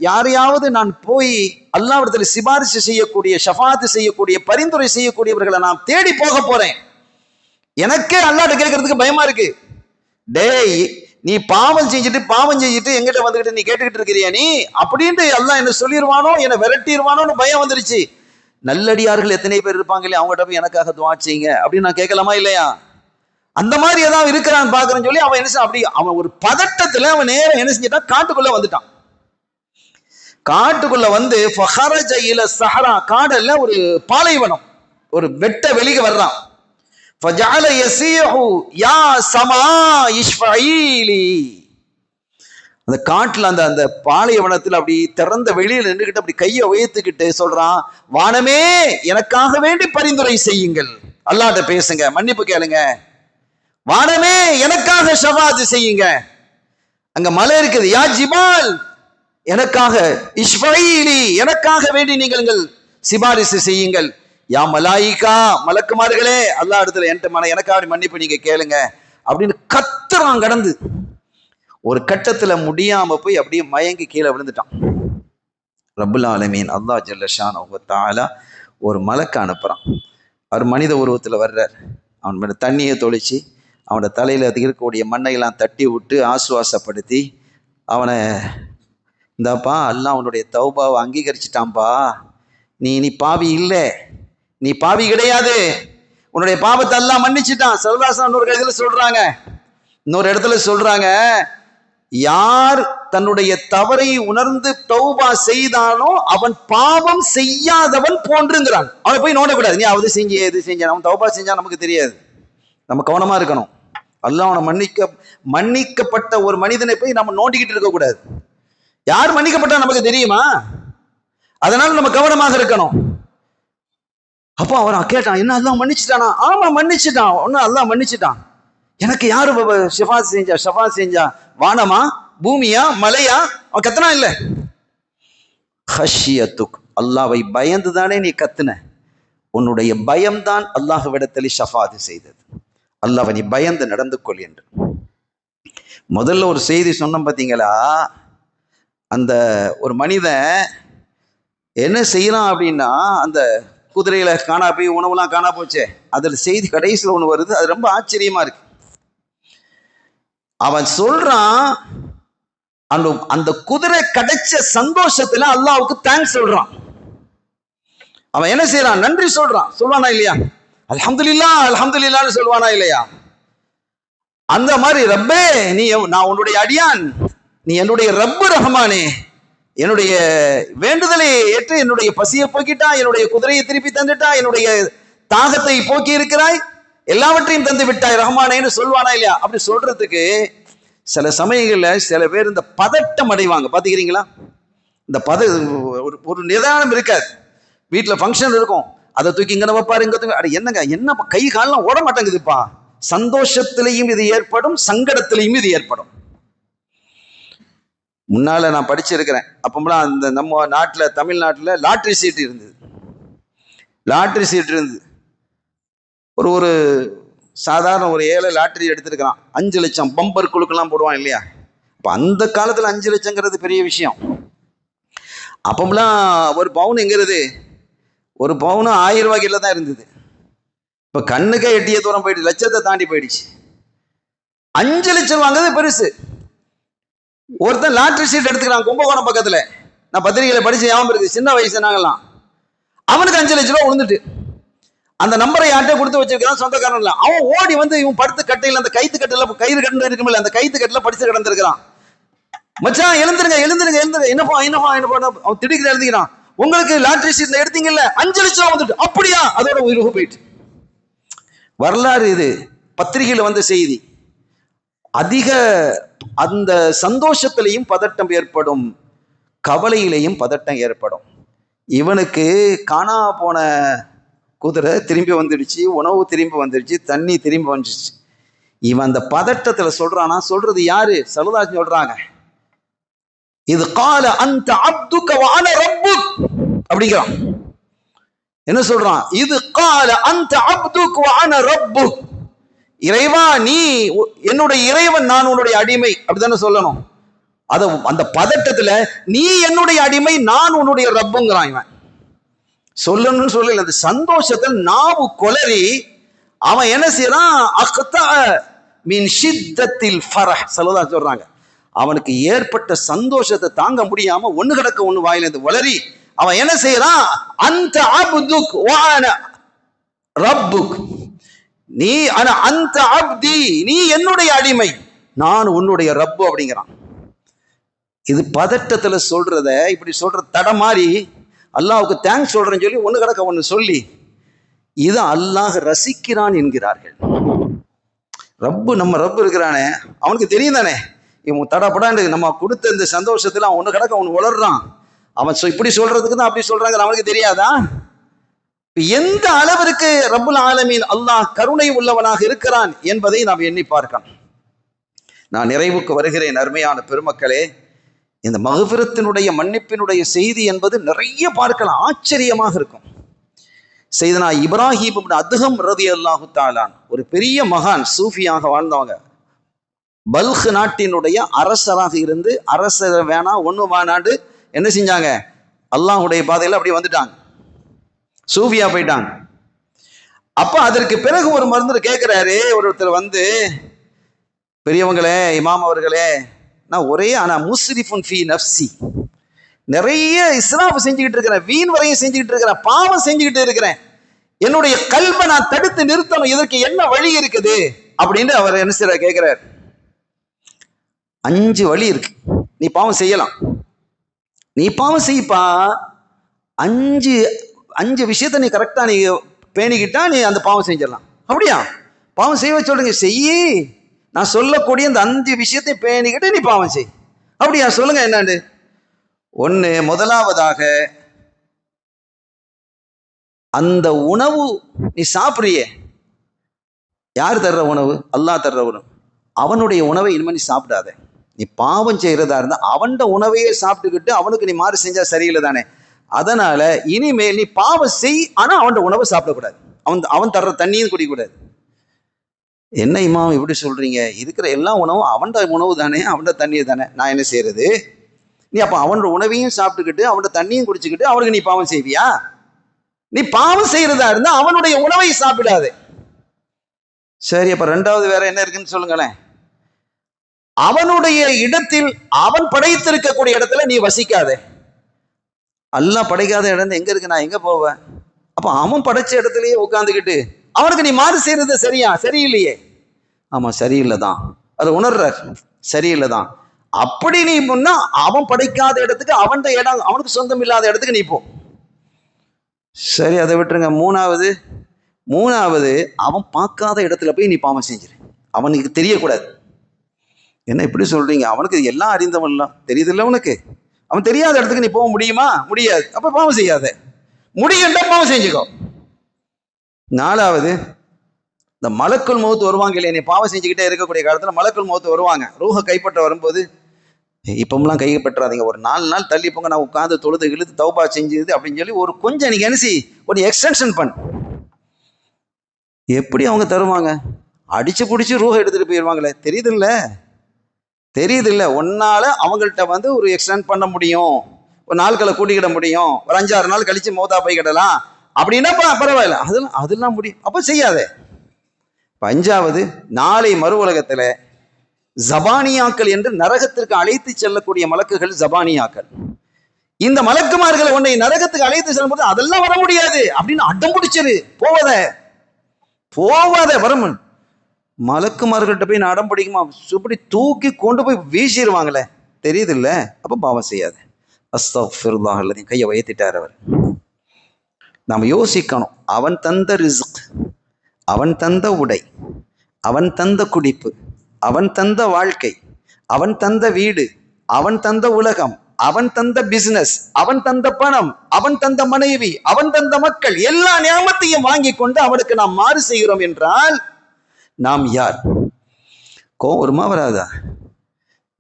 யாரையாவது நான் போய் அல்லாஹ்விடத்துல சிபாரிசு செய்யக்கூடிய, ஷஃபாத்து செய்யக்கூடிய, பரிந்துரை செய்யக்கூடியவர்களை நான் தேடி போக போறேன். எனக்கே அல்லாஹ்ட்ட கேட்கறதுக்கு பயமா இருக்கு. டேய், நீ பாவம் செஞ்சுட்டு எங்கிட்ட வந்துகிட்டு நீ கேட்டுக்கிட்டு இருக்கிறியா நீ அப்படின்ட்டு அல்லாஹ் என்ன சொல்லிடுவானோ, என்னை விரட்டிடுவானோன்னு பயம் வந்துருச்சு. நல்லடியார்கள் எத்தனை பேர் இருப்பாங்க இல்லையா, அவங்ககிட்ட போய் எனக்காக துஆ செய்யுங்க அப்படின்னு நான் கேட்கலாமா இல்லையா? அந்த மாதிரி ஏதாவது இருக்கிறான்னு பாக்குறேன்னு சொல்லி அவன் என்ன, அப்படி அவன் ஒரு பதட்டத்துல அவன் நேரம் என்ன செஞ்சிட்டான், காட்டுக்குள்ள வந்துட்டான். காட்டுக்குள்ள வந்து ஃபஹரஜ இல ஸஹரா, காடல்ல ஒரு பாலைவனம், ஒரு வெட்ட வெளிக்கு வர்றான். ஃபஜஅல யஸீஹு யா ஸமா இஷ்ஃபஈலி, அந்த காட்டுல அந்த பாலைவனத்துல அப்படி திறந்த வெளியில நின்றுகிட்டு அப்படி கையை உயர்த்துக்கிட்டு சொல்றான், வானமே எனக்காக வேண்டி பரிந்துரை செய்யுங்கள், அல்லாஹ்ட்ட பேசுங்க, மன்னிப்பு கேளுங்க, வானமே எனக்காக ஷஃபாத் செய்யுங்க. அங்க மலை இருக்குது, யா ஜிபால் எனக்காக, இஷ்ஃபஈலி எனக்காக வேண்டி நீங்கள் சிபாரிசு செய்யுங்கள், யா மலாயிகா மலக்குமார்களே அல்லாஹ் இடத்துல எனக்காக மன்னிப்பு நீங்க கேளுங்க அப்படின்னு கத்துறான். கடந்து ஒரு கட்டத்துல முடியாம போய் அப்படியே மயங்கி கீழே விழுந்துட்டான். ரப்புல் ஆலமீன் அல்லாஹ் ஜல்ல ஷானஹு வ தஆலா ஒரு மலக்க அனுப்புறான். அவர் மனித உருவத்துல வர்றார். அவன் மேல தண்ணியை தொளிச்சு அவனோட தலையில இருக்கக்கூடிய மண்ணையெல்லாம் தட்டி விட்டு ஆசுவாசப்படுத்தி அவனை, இந்தாப்பா அல்லாஹ் அவனுடைய தௌபாவை அங்கீகரிச்சிட்டான்பா, நீ பாவி இல்லை, நீ பாவி கிடையாது, உன்னுடைய பாவத்தை அல்லாஹ் மன்னிச்சுட்டான். ஸல்லல்லாஹு அலைஹி வஸல்லம் சொல்றாங்க, இன்னொரு இடத்துல சொல்றாங்க, யார் தன்னுடைய தவறை உணர்ந்து தௌபா செய்தானோ அவன் பாவம் செய்யாதவன் போன்றுங்கிறான். அவனை போய் நோண்டக்கூடாது, நீ அது செஞ்ச எது செஞ்ச, அவன் தௌபா செஞ்சா நமக்கு தெரியாது, நம்ம கவனமா இருக்கணும். அல்லாஹ் அவனை மன்னிக்கப்பட்ட ஒரு மனிதனை போய் நம்ம நோண்டிக்கிட்டு இருக்க கூடாது. யார் மன்னிக்கப்பட்டா நமக்கு தெரியுமா? அதனால நம்ம கவனமாக இருக்கணும். அப்போ அவன் கேட்டான், என்ன அல்லாஹ் மன்னிச்சுட்டானா? ஆமா மன்னிச்சுட்டான். ஒன்னும் அல்லாஹ் மன்னிச்சுட்டான். எனக்கு யாரு ஷஃபா செஞ்சா? வானமா, பூமியா, மலையா? அவன் கத்தனா இல்ல. ஹஷியத்துக், அல்லாஹ்வை பயந்து தானே நீ கத்துன. உன்னுடைய பயம்தான் அல்லாஹ்விடத்தில் ஷஃபாத் செய்தது. அல்லாஹ்வை நீ பயந்து நடந்து கொள் என்று முதல்ல ஒரு செய்தி சொன்னோம் பார்த்தீங்களா? அந்த ஒரு மனிதன் என்ன செய்யலாம் அப்படின்னா, அந்த குதிரையில காணா போய் உணவுலாம் காணா போச்சே, அதில் செய்தி கடைசியில் ஒன்று வருது. அது ரொம்ப ஆச்சரியமா இருக்கு. அவன் சொல்றான், அந்த குதிரை கிடைச்ச சந்தோஷத்துல அல்லாஹ்வுக்கு தேங்க்ஸ் சொல்றான். அவன் என்ன செய்யறான்? நன்றி சொல்றான். சொல்வானா இல்லையா? அல்ஹம்துலில்லாஹ் அல்ஹம்துலில்லாஹ்னு சொல்வானா இல்லையா? அந்த மாதிரி ரப்பே, நான் உன்னுடைய அடியான், நீ என்னுடைய ரப்பு ரஹ்மானே, என்னுடைய வேண்டுதலை ஏற்று என்னுடைய பசியை போக்கிட்டா, என்னுடைய குதிரையை திருப்பி தந்துட்டா, என்னுடைய தாகத்தை போக்கி இருக்கிறாய், எல்லாவற்றையும் தந்து விட்டாய் ரஹ்மானேன்னு சொல்வானா இல்லையா? அப்படி சொல்றதுக்கு சில சமயங்களில் சில பேர் இந்த பதட்டம் அடைவாங்க. பார்த்துக்கிறீங்களா? இந்த ஒரு நிதானம் இருக்காது. வீட்டில் ஃபங்க்ஷன் இருக்கும், அதை தூக்கி இங்கே வைப்பாரு, இங்கே தூக்கி, அட என்னங்க, என்ன கை காலெல்லாம் ஓட மாட்டேங்குதுப்பா. சந்தோஷத்திலையும் இது ஏற்படும், சங்கடத்திலையும் இது ஏற்படும். முன்னால நான் படிச்சிருக்கிறேன். அப்போலாம் அந்த நம்ம நாட்டில், தமிழ்நாட்டில் லாட்ரி சீட்டு இருந்தது. லாட்ரி சீட்டு இருந்தது. ஒரு சாதாரண ஒரு ஏழை லாட்ரி எடுத்திருக்கிறான். 5 லட்சம் பம்பர் குழுக்கெல்லாம் போடுவான் இல்லையா? அப்போ அந்த காலத்தில் 5 லட்சங்கிறது பெரிய விஷயம். அப்போலாம் ஒரு பவுன் எங்கிறது, ஒரு பவுன் 1000 ரூபாய்க்குள்ள தான் இருந்தது. இப்போ கண்ணுக்கே எட்டிய தூரம் போயிடுச்சு, லட்சத்தை தாண்டி போயிடுச்சு. 5 லட்சம் வாங்குறது பெருசு. ஒருத்தன் லாட்ரி சீட் எடுத்துக்கிறான் கும்பகோணம் பக்கத்துல. நான் பத்திரிகையில படிச்சு ஞாபகம் இருக்கு, சின்ன வயசு நாங்கெல்லாம். அவனுக்கு 5 லட்சம் ரூபா விழுந்துட்டு, அந்த நம்பரை யார்கிட்ட கொடுத்து வச்சிருக்கான், சொந்தக்காரன் இல்லை. அவன் ஓடி வந்து இவன் படுத்து கட்டையில், அந்த கைத்து கட்டில கயிறு கட்டு இருக்குமில்ல, அந்த கைத்து கட்டில படிச்சு கிடந்திருக்கிறான். மச்சான் எழுந்துருங்க எழுந்துருங்க எழுந்துருங்க, என்னப்பா, அவன் திடுக்கிட்டு எழுதிக்கிறான். உங்களுக்கு லாட்ரி சீட்ல எடுத்தீங்கல்ல 5 லட்சம் ரூபா வந்துட்டு. அப்படியா? அதோட உயிருக்கு போயிட்டு. வரலாறு இது, பத்திரிகையில் வந்த செய்தி. அதிக அந்த சந்தோஷத்திலையும் பதட்டம் ஏற்படும், கவலையிலையும் பதட்டம் ஏற்படும். இவனுக்கு காணா போன குதிரை திரும்பி வந்துடுச்சு, உணவு திரும்பி வந்துடுச்சு, தண்ணி திரும்பி வந்துடுச்சு. இவன் அந்த பதட்டத்துல சொல்றானா, சொல்றது யாரு? சல்லல்லாஹு சொல்றாங்க, இது கால அந்த அப்துக வ அன ரப்புக் அப்படிங்கிறான். என்ன சொல்றான்? இது கால அந்த அப்துக வ அன ரப்புக், இறைவா நீ என்னுடைய இறைவன், நான் உன்னுடைய அடிமை, அப்படித்தானே சொல்லணும். அந்த பதட்டத்துல நீ என்னுடைய அடிமை, நான் உன்னுடைய ரப்புங்கிறான். இவன் சொல்லணும்னு சொல்லல, அந்த சந்தோஷத்தில் நாவு கொளறி அவன் என்ன செய்யறான்? அக்தா மின் ஷித்தத்தில் ஃபரஹ், ஸல்லல்லாஹு சொல்றாங்க, அவனுக்கு ஏற்பட்ட சந்தோஷத்தை தாங்க முடியாம ஒண்ணு கிடக்க ஒண்ணு வாயிலிருந்து வளரி அவன் என்ன செய்யறான்? அந்த அப்துக் வ அன ரப்புக், நீ அந்த அப்தி, நீ என்னுடைய அடிமை, நான் உன்னுடைய ரப்பு அப்படிங்கிறான். இது பதட்டத்துல சொல்றத இப்படி சொல்ற தடமாறி அல்லாஹ்வுக்கு தேங்க்ஸ் சொல்றேன்னு சொல்லி ஒண்ணு கிடக்க ஒண்ணு சொல்லி இதை அல்லாஹ் ரசிக்கிறான் என்கிறார்கள். ரப்பு, நம்ம ரப்பு இருக்கிறானே, அவனுக்கு தெரியும் தானே இவன் தடப்படாண்டு நம்ம கொடுத்த இந்த சந்தோஷத்துல அவன் ஒண்ணு கிடக்க அவன் வளர்றான். அவன் இப்படி சொல்றதுக்கு தான் அப்படி சொல்றாங்க, அவனுக்கு தெரியாதா? எந்த அளவிற்கு ரப்புல் ஆலமீன் அல்லாஹ் கருணை உள்ளவனாக இருக்கிறான் என்பதை நாம் எண்ணி பார்க்கலாம். நான் நிறைவுக்கு வருகிறேன். அருமையான பெருமக்களே, இந்த மக்ஃபிரத்தினுடைய மன்னிப்பினுடைய செய்தி என்பது நிறைய பார்க்கலாம், ஆச்சரியமாக இருக்கும். செய்தனா இப்ராஹிம் இப்னு அதுகம் ரலியல்லாஹு தஆலா, ஒரு பெரிய மகான், சூஃபியாக வாழ்ந்தவங்க. பல்க் நாட்டினுடைய அரசராக இருந்து, அரசர் வேணாம் ஒண்ணு வேணாண்டு என்ன செஞ்சாங்க? அல்லாஹ்வுடைய பாதையில் அப்படி வந்துட்டாங்க, சூஃபியா போயிட்டாங்க. அப்ப அதற்கு பிறகு ஒரு மருந்து கேட்கிறாரு ஒருத்தர் வந்து, பெரியவங்களே, இமாம் அவர்களே, நான் ஆனா முஸ்ரிஃபுன் ஃபீ நஃப்ஸி, நிறைய இஸ்ராஃப் செஞ்சுக்கிட்டு இருக்கிறேன், வீண் வரையும் செஞ்சுக்கிட்டு இருக்கிறேன், பாவம் செஞ்சுக்கிட்டு இருக்கிறேன், என்னுடைய கல்வை நான் தடுத்து நிறுத்தணும், இதற்கு என்ன வழி இருக்குது அப்படின்னு அவர் என்ன செய்யற கேட்கிறார். 5 வழி இருக்கு, நீ பாவம் செய்யலாம், நீ பாவம் செய்ப்பா. 5 விஷயத்த நீ கரெக்டா நீ பேணிக்கிட்டா நீ அந்த பாவம் செஞ்சிடலாம். அப்படியா? பாவம் செய்ய சொல்றீங்க, செய்யி. நான் சொல்லக்கூடிய இந்த 5 விஷயத்தை பேணிக்கிட்டு நீ பாவம் செய். அப்படியா? சொல்லுங்க என்னன்னு. ஒண்ணு, முதலாவதாக அந்த உணவு நீ சாப்பிடுறியே, யார் தர்ற உணவு? அல்லாஹ் தர்ற உணவு. அவனுடைய உணவை இனிமே நீ சாப்பிடாத. நீ பாவம் செய்யறதா இருந்தா அவன் உணவையே சாப்பிட்டுக்கிட்டு அவனுக்கு நீ மாறு செஞ்சா சரியில்லை தானே. அதனால இனிமேல் நீ பாவம் செய், ஆனா அவன் உணவை சாப்பிடக்கூடாது. அவன் தர்ற தண்ணியும் குடிக்கூடாது. என்ன இமாம் இப்படி சொல்றீங்க? இருக்கிற எல்லா உணவும் அவன் உணவு தானே, அவன் தண்ணீர் தானே, நான் என்ன செய்யறது? நீ அப்ப அவனோட உணவையும் சாப்பிட்டுக்கிட்டு அவனோட தண்ணியும் குடிச்சுக்கிட்டு அவனுக்கு நீ பாவம் செய்வியா? நீ பாவம் செய்யறதா இருந்தா அவனுடைய உணவை சாப்பிடாது. சரி, அப்ப 2வது வேற என்ன இருக்குன்னு சொல்லுங்களேன். அவனுடைய இடத்தில், அவன் படைத்திருக்கக்கூடிய இடத்துல நீ வசிக்காதே. அல்லாஹ் படைக்காத இடம் எங்க இருக்கு? நான் எங்க போவேன்? அப்ப அவன் படைச்ச இடத்துலயே உட்காந்துக்கிட்டு அவனுக்கு நீ மாறு செய்யறது சரியா? சரியில்லையே. ஆமா, சரியில்லைதான். அதை உணர்றார், சரியில்லைதான். அப்படி நீ முன்னா அவன் படைக்காத இடத்துக்கு, அவன் இடம் அவனுக்கு சொந்தம் இல்லாத இடத்துக்கு நீ போ. சரி, அதை விட்டுருங்க. மூணாவது அவன் பார்க்காத இடத்துல போய் நீ பாவம் செஞ்சிரு. அவனுக்கு தெரியக்கூடாது. என்ன இப்படி சொல்றீங்க? அவனுக்கு எல்லாம் அறிந்தவன்லாம் தெரியுதுல்ல உனக்கு. அவன் தெரியாத இடத்துக்கு நீ போக முடியுமா? முடியாது. அப்ப பாவம் செய்யாத. முடியண்டா பாவம் செஞ்சுக்கோ. 4வது, இந்த மலக்குல் மௌத் வருவாங்க இல்லையா, நீ பாவம் செஞ்சுக்கிட்டே இருக்கக்கூடிய காலத்துல மலக்குல் மௌத் வருவாங்க. ரூஹ கைப்பற்ற வரும்போது, இப்பமெல்லாம் கைப்பற்றாதீங்க, ஒரு 4 நாள் தள்ளி போங்க, நான் உட்காந்து தொழுது இழுத்து தௌபா செஞ்சது அப்படின்னு சொல்லி ஒரு கொஞ்சம் நீங்க என்ன ஒரு எக்ஸ்டென்ஷன் பண்ணு. எப்படி அவங்க தருவாங்க? அடிச்சு பிடிச்சி ரூஹ எடுத்துட்டு போயிடுவாங்களே. தெரியுதுல்ல. ஒன்னால அவங்கள்ட்ட ஒரு எக்ஸ்டெண்ட் பண்ண முடியும், ஒரு நாட்களை கூட்டிக்கிட முடியும், ஒரு 5-6 நாள் கழிச்சு மௌதா போய் கிடலாம் அப்படின்னா பரவாயில்ல, அதெல்லாம் முடியும். அப்ப செய்யாத. 5வது, நாளை மறு உலகத்துல ஜபானியாக்கள் என்று நரகத்திற்கு அழைத்து செல்லக்கூடிய மலக்குகள் ஜபானியாக்கள். இந்த மலக்குமார்களை உன்னை நரகத்துக்கு அழைத்து செல்லும் போது அதெல்லாம் வர முடியாது அப்படின்னு அடம் பிடிச்சிரு. போவாத வரமுன். மலக்குமார்கள்ட்ட போய் நான் அடம் பிடிக்குமா? இப்படி தூக்கி கொண்டு போய் வீசிடுவாங்களே. தெரியுது இல்ல? அப்ப பாவம் செய்யாத. அஸ்தக்ஃபிருல்லாஹ் அல்லது கையை உயர்த்திட்டார் அவர். நாம் யோசிக்கணும். அவன் தந்த ரிஸ்க், அவன் தந்த உடை, அவன் தந்த குடிப்பு, அவன் தந்த வாழ்க்கை, அவன் தந்த வீடு, அவன் தந்த உலகம், அவன் தந்த பிசினஸ், அவன் தந்த பணம், அவன் தந்த மனைவி, அவன் தந்த மக்கள், எல்லா நியாமத்தையும் வாங்கி கொண்டு அவனுக்கு நாம் மாறு செய்கிறோம் என்றால் நாம் யார்? வருமா வராதா?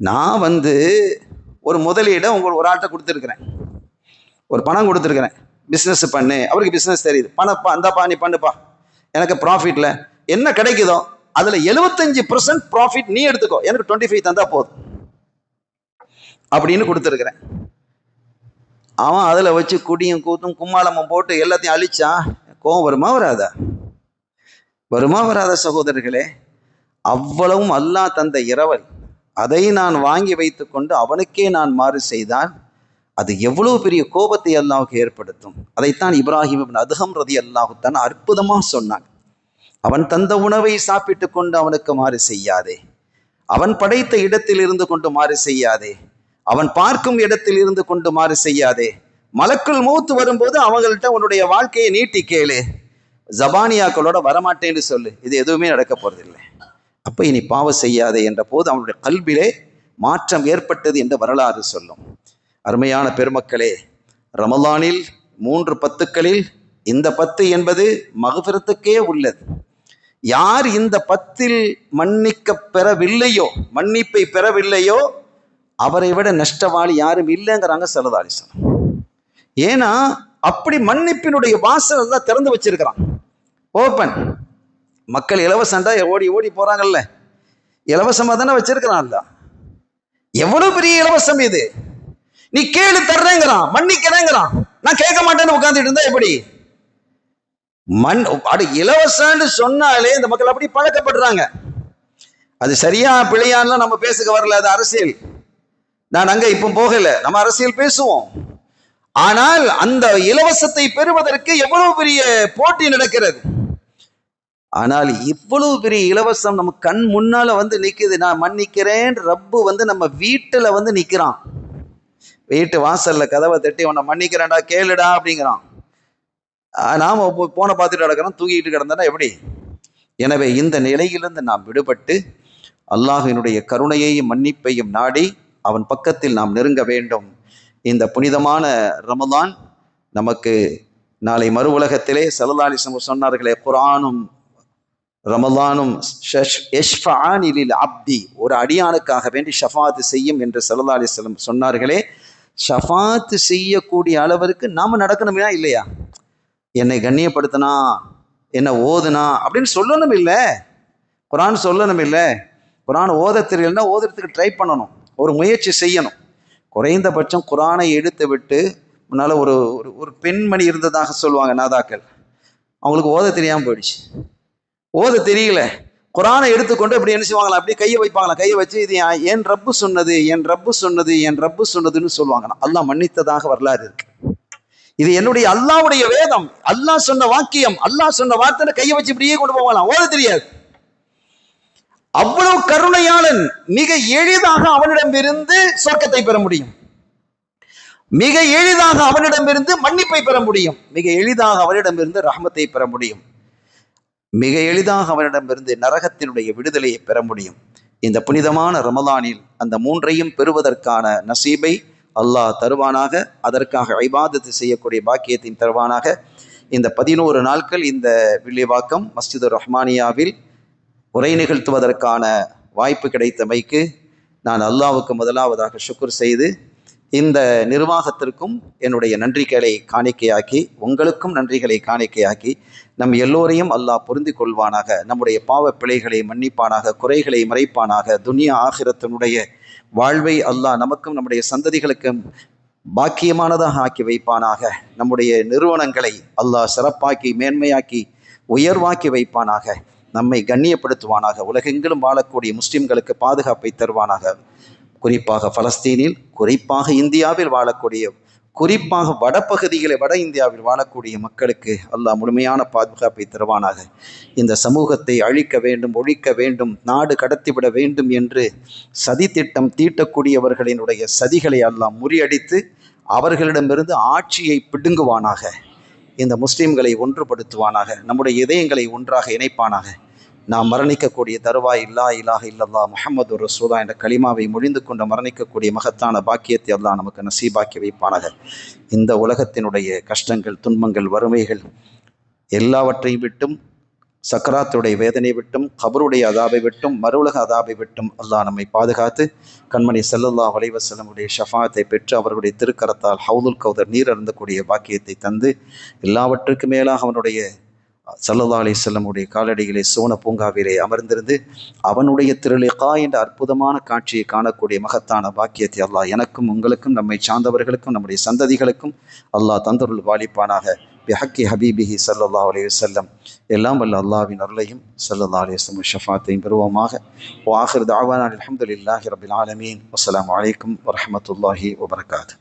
நான் ஒரு முதலீடை ஒரு ஆள்கிட்ட கொடுத்துருக்கிறேன், ஒரு பணம் கொடுத்துருக்கிறேன், பிஸ்னஸ் பண்ணு. அவருக்கு பிஸ்னஸ் தெரியுது, பணப்பா அந்தாப்பா நீ பண்ணுப்பா, எனக்கு ப்ராஃபிட்ல என்ன கிடைக்குதோ அதுல 75% ப்ராஃபிட் நீ எடுத்துக்கோ, எனக்கு 25 தந்தா போதும் அப்படின்னு கொடுத்துருக்கிறேன். அவன் அதுல வச்சு குடியும் கூத்தும் கும்மாளமும் போட்டு எல்லாத்தையும் அழிச்சா கோவம் வருமா வராத சகோதரர்களே? அவ்வளவும் அல்லாஹ் தந்த இரவல், அதை நான் வாங்கி வைத்து கொண்டு அவனுக்கே நான் மாறு செய்தால் அது எவ்வளவு பெரிய கோபத்தை அல்லாஹ்வுக்கு ஏற்படுத்தும். அதைத்தான் இப்ராஹிம் இப்னு அதுஹம் ரலியல்லாஹு தான் அற்புதமாக சொன்னாங்க. அவன் தந்த உணவை சாப்பிட்டு கொண்டு அவனுக்கு மாறு செய்யாதே, அவன் படைத்த இடத்தில் இருந்து கொண்டு மாறு செய்யாதே, அவன் பார்க்கும் இடத்தில் இருந்து கொண்டு மாறு செய்யாதே. மலக்குல் மௌத் வரும்போது அவங்கள்ட்ட உன்னுடைய வாழ்க்கையை நீட்டி கேளு, ஜபானியாக்களோட வரமாட்டேன்னு சொல்லு, இது எதுவுமே நடக்க போறதில்லை. அப்ப இனி பாவம் செய்யாதே என்ற போது அவனுடைய கல்விலே மாற்றம் ஏற்பட்டது என்று வரலாறு சொல்லும். அருமையான பெருமக்களே, ரமலானில் 3 பத்துக்களில் இந்த 10 என்பது மக்ஃபிரத்துக்கே உள்ளது. யார் இந்த 10ல் மன்னிப்பை பெறவில்லையோ அவரை விட நஷ்டவாளி யாரும் இல்லைங்கிறாங்க ஸல்லல்லாஹு அலைஹி வஸல்லம். ஏன்னா அப்படி மன்னிப்பினுடைய வாசல் எல்லாம் திறந்து வச்சிருக்கிறான், ஓப்பன். மக்கள் இலவசண்டா ஓடி ஓடி போறாங்கல்ல, இலவசமா தானே வச்சிருக்கிறான்ல. எவ்வளவு பெரிய இலவசம் இது! நீ கேளு தர்றேங்கிறான், மன்னிக்கிறேங்கிறான். நான் கேட்க மாட்டேன்னு உட்கார்ந்துட்டு இருந்தா எப்படி? இலவசம்னு சொன்னாலே இந்த மக்கள் அப்படி பழக்கப்படுறாங்க. அது சரியா பிழையான்லாம் நம்ம பேசுக வரல, அது அரசியல். நான் அங்க இப்ப போகல, நம்ம அரசியல் பேசுவோம். ஆனால் அந்த இலவசத்தை பெறுவதற்கு எவ்வளவு பெரிய போட்டி நடக்கிறது. ஆனால் இவ்வளவு பெரிய இலவசம் நம்ம கண் முன்னால நிக்குது. நான் மன்னிக்கிறேன், ரப்பு நம்ம வீட்டுல நிக்கிறான், வீட்டு வாசல்ல கதவை தட்டி உன்னை மன்னிக்கிறேன்டா கேளுடா அப்படிங்கிறான். நாம போன பார்த்துட்டு கிடக்கிறோம், தூங்கிட்டு கிடந்தா எப்படி? எனவே இந்த நிலையிலிருந்து நாம் விடுபட்டு அல்லாஹ்வினுடைய கருணையையும் மன்னிப்பையும் நாடி அவன் பக்கத்தில் நாம் நெருங்க வேண்டும். இந்த புனிதமான ரமலான் நமக்கு நாளை மறு உலகத்திலே ஸல்லல்லாஹு அலைஹி வஸல்லம் சொன்னார்களே, குர்ஆனும் ரமலானும் அப்தி, ஒரு அடியானுக்காக வேண்டி ஷஃபாத்து செய்யும் என்று ஸல்லல்லாஹு அலைஹி வஸல்லம் சொன்னார்களே. ஷஃபாத்து செய்யக்கூடிய அளவிற்கு நாம நடக்கணுமா இல்லையா? என்னை கண்ணியப்படுத்தினா, என்னை ஓதுனா அப்படின்னு சொல்லணும் இல்லை, குர்ஆன் சொல்லணும் இல்லை. குர்ஆன் ஓத தெரியலன்னா ஓதுறதுக்கு ட்ரை பண்ணணும், ஒரு முயற்சி செய்யணும். குறைந்தபட்சம் குர்ஆனை எடுத்து விட்டு முன்னால் ஒரு ஒரு பெண்மணி இருந்ததாக சொல்லுவாங்க நாதாக்கள், அவங்களுக்கு ஓத தெரியாமல் போயிடுச்சு, ஓத தெரியல, குர்ஆனை எடுத்துக்கொண்டு அப்படி என்ன செய்வாங்களா, அப்படியே கையை வைப்பாங்களா, கையை வச்சு இது என் ரப்பு சொன்னது, என் ரப்பு சொன்னது, என் ரப்பு சொன்னதுன்னு சொல்லுவாங்க. அல்லாஹ் மன்னித்ததாக வரலாறு இருக்கு. இது என்னுடைய அல்லாஹ்வுடைய வேதம், அல்லாஹ் சொன்ன வாக்கியம், அல்லாஹ் சொன்ன வார்த்தை கையை வச்சு இப்படியே கொண்டு போகலாம், ஓத தெரியாது. அவ்வளவு கருணையாளன், மிக எளிதாக அவனிடமிருந்து சொர்க்கத்தை பெற முடியும், மிக எளிதாக அவனிடமிருந்து மன்னிப்பை பெற முடியும், மிக எளிதாக அவனிடமிருந்து ரஹ்மத்தை பெற முடியும், மிக எளிதாக அவனிடமிருந்து நரகத்தினுடைய விடுதலையை பெற முடியும். இந்த புனிதமான ரமலானில் அந்த மூன்றையும் பெறுவதற்கான நசீபை அல்லாஹ் தருவானாக. அதற்காக இபாதத்து செய்யக்கூடிய பாக்கியத்தின் தருவானாக. இந்த 11 நாட்கள் இந்த வில்லிவாக்கம் மஸ்ஜிதுர் ரஹ்மானியாவில் உரை நிகழ்த்துவதற்கான வாய்ப்பு கிடைத்தமைக்கு நான் அல்லாஹ்வுக்கு முதலாவதாக ஷுக்ர் செய்து, இந்த நிர்வாகத்திற்கும் என்னுடைய நன்றிகளை காணிக்கையாக்கி, உங்களுக்கும் நன்றிகளை காணிக்கையாக்கி, நம் எல்லோரையும் அல்லாஹ் பொருந்தி கொள்வானாக. நம்முடைய பாவ பிழைகளை மன்னிப்பானாக, குறைகளை மறைப்பானாக. துனியா ஆகிரத்தினுடைய வாழ்வை அல்லாஹ் நமக்கும் நம்முடைய சந்ததிகளுக்கும் பாக்கியமானதாக ஆக்கி வைப்பானாக. நம்முடைய நிறுவனங்களை அல்லாஹ் சிறப்பாக்கி மேன்மையாக்கி உயர்வாக்கி வைப்பானாக. நம்மை கண்ணியப்படுத்துவானாக. உலகெங்கிலும் வாழக்கூடிய முஸ்லிம்களுக்கு பாதுகாப்பை தருவானாக. குறிப்பாக பலஸ்தீனில், குறிப்பாக இந்தியாவில் வாழக்கூடிய, குறிப்பாக வடபகுதிகளை வட இந்தியாவில் வாழக்கூடிய மக்களுக்கு அல்லாஹ் முழுமையான பாதுகாப்பை தருவானாக. இந்த சமூகத்தை அழிக்க வேண்டும், ஒழிக்க வேண்டும், நாடு கடத்திவிட வேண்டும் என்று சதி திட்டம் தீட்டக்கூடியவர்களினுடைய சதிகளை அல்லாஹ் முறியடித்து அவர்களிடமிருந்து ஆட்சியை பிடுங்குவானாக. இந்த முஸ்லிம்களை ஒன்றுபடுத்துவானாக. நம்முடைய இதயங்களை ஒன்றாக இணைப்பானாக. நாம் மரணிக்கக்கூடிய தருவாய் இல்லா இலாஹ இல்லல்லாஹ் முஹம்மது ரசூலுல்லாஹ் என்ற கலிமாவை மொழிந்து கொண்டு மரணிக்கக்கூடிய மகத்தான பாக்கியத்தை அல்லாஹ் நமக்கு நசீபாக்கி வைப்பானாக. இந்த உலகத்தினுடைய கஷ்டங்கள், துன்பங்கள், வறுமைகள் எல்லாவற்றையும் விட்டும், சக்கராத்துடைய வேதனை விட்டும், கபருடைய அதாபை விட்டும், மறுவுலக அதாபை விட்டும் அல்லாஹ் நம்மை பாதுகாத்து கண்மணி ஸல்லல்லாஹு அலைஹி வஸல்லமுடைய ஷஃபாத்தை பெற்று அவர்களுடைய திருக்கரத்தால் ஹவுதுல் கௌதர் நீர் அருந்தக்கூடிய பாக்கியத்தை தந்து, எல்லாவற்றுக்கு மேலாக அவனுடைய ஸல்லல்லாஹு அலைஹி வஸல்லமுடைய காலடிகளை சோன பூங்காவிலே அமர்ந்திருந்து அவனுடைய திருலிகா என்ற அற்புதமான காட்சியை காணக்கூடிய மகத்தான பாக்கியத்தை அல்லாஹ் எனக்கும் உங்களுக்கும் நம்மை சார்ந்தவர்களுக்கும் நம்முடைய சந்ததிகளுக்கும் அல்லாஹ் தந்தருள் வாலிப்பானாக. பிஹக்கி ஹபீபிஹி ஸல்லல்லாஹு அலைஹி வஸல்லம். எல்லாம் வல்ல அல்லாஹ்வின் அருளையும் ஸல்லல்லாஹு அலைஹி வஸல்லம் ஷஃபாத்தையும் பெறுவோமாக. வ ஆகிரு தஅவானா அல்ஹம்துலில்லாஹி ரப்பில் ஆலமீன். வஸ்ஸலாமு அலைக்கும் வரஹ்மத்துல்லாஹி வபரகாத்துஹு.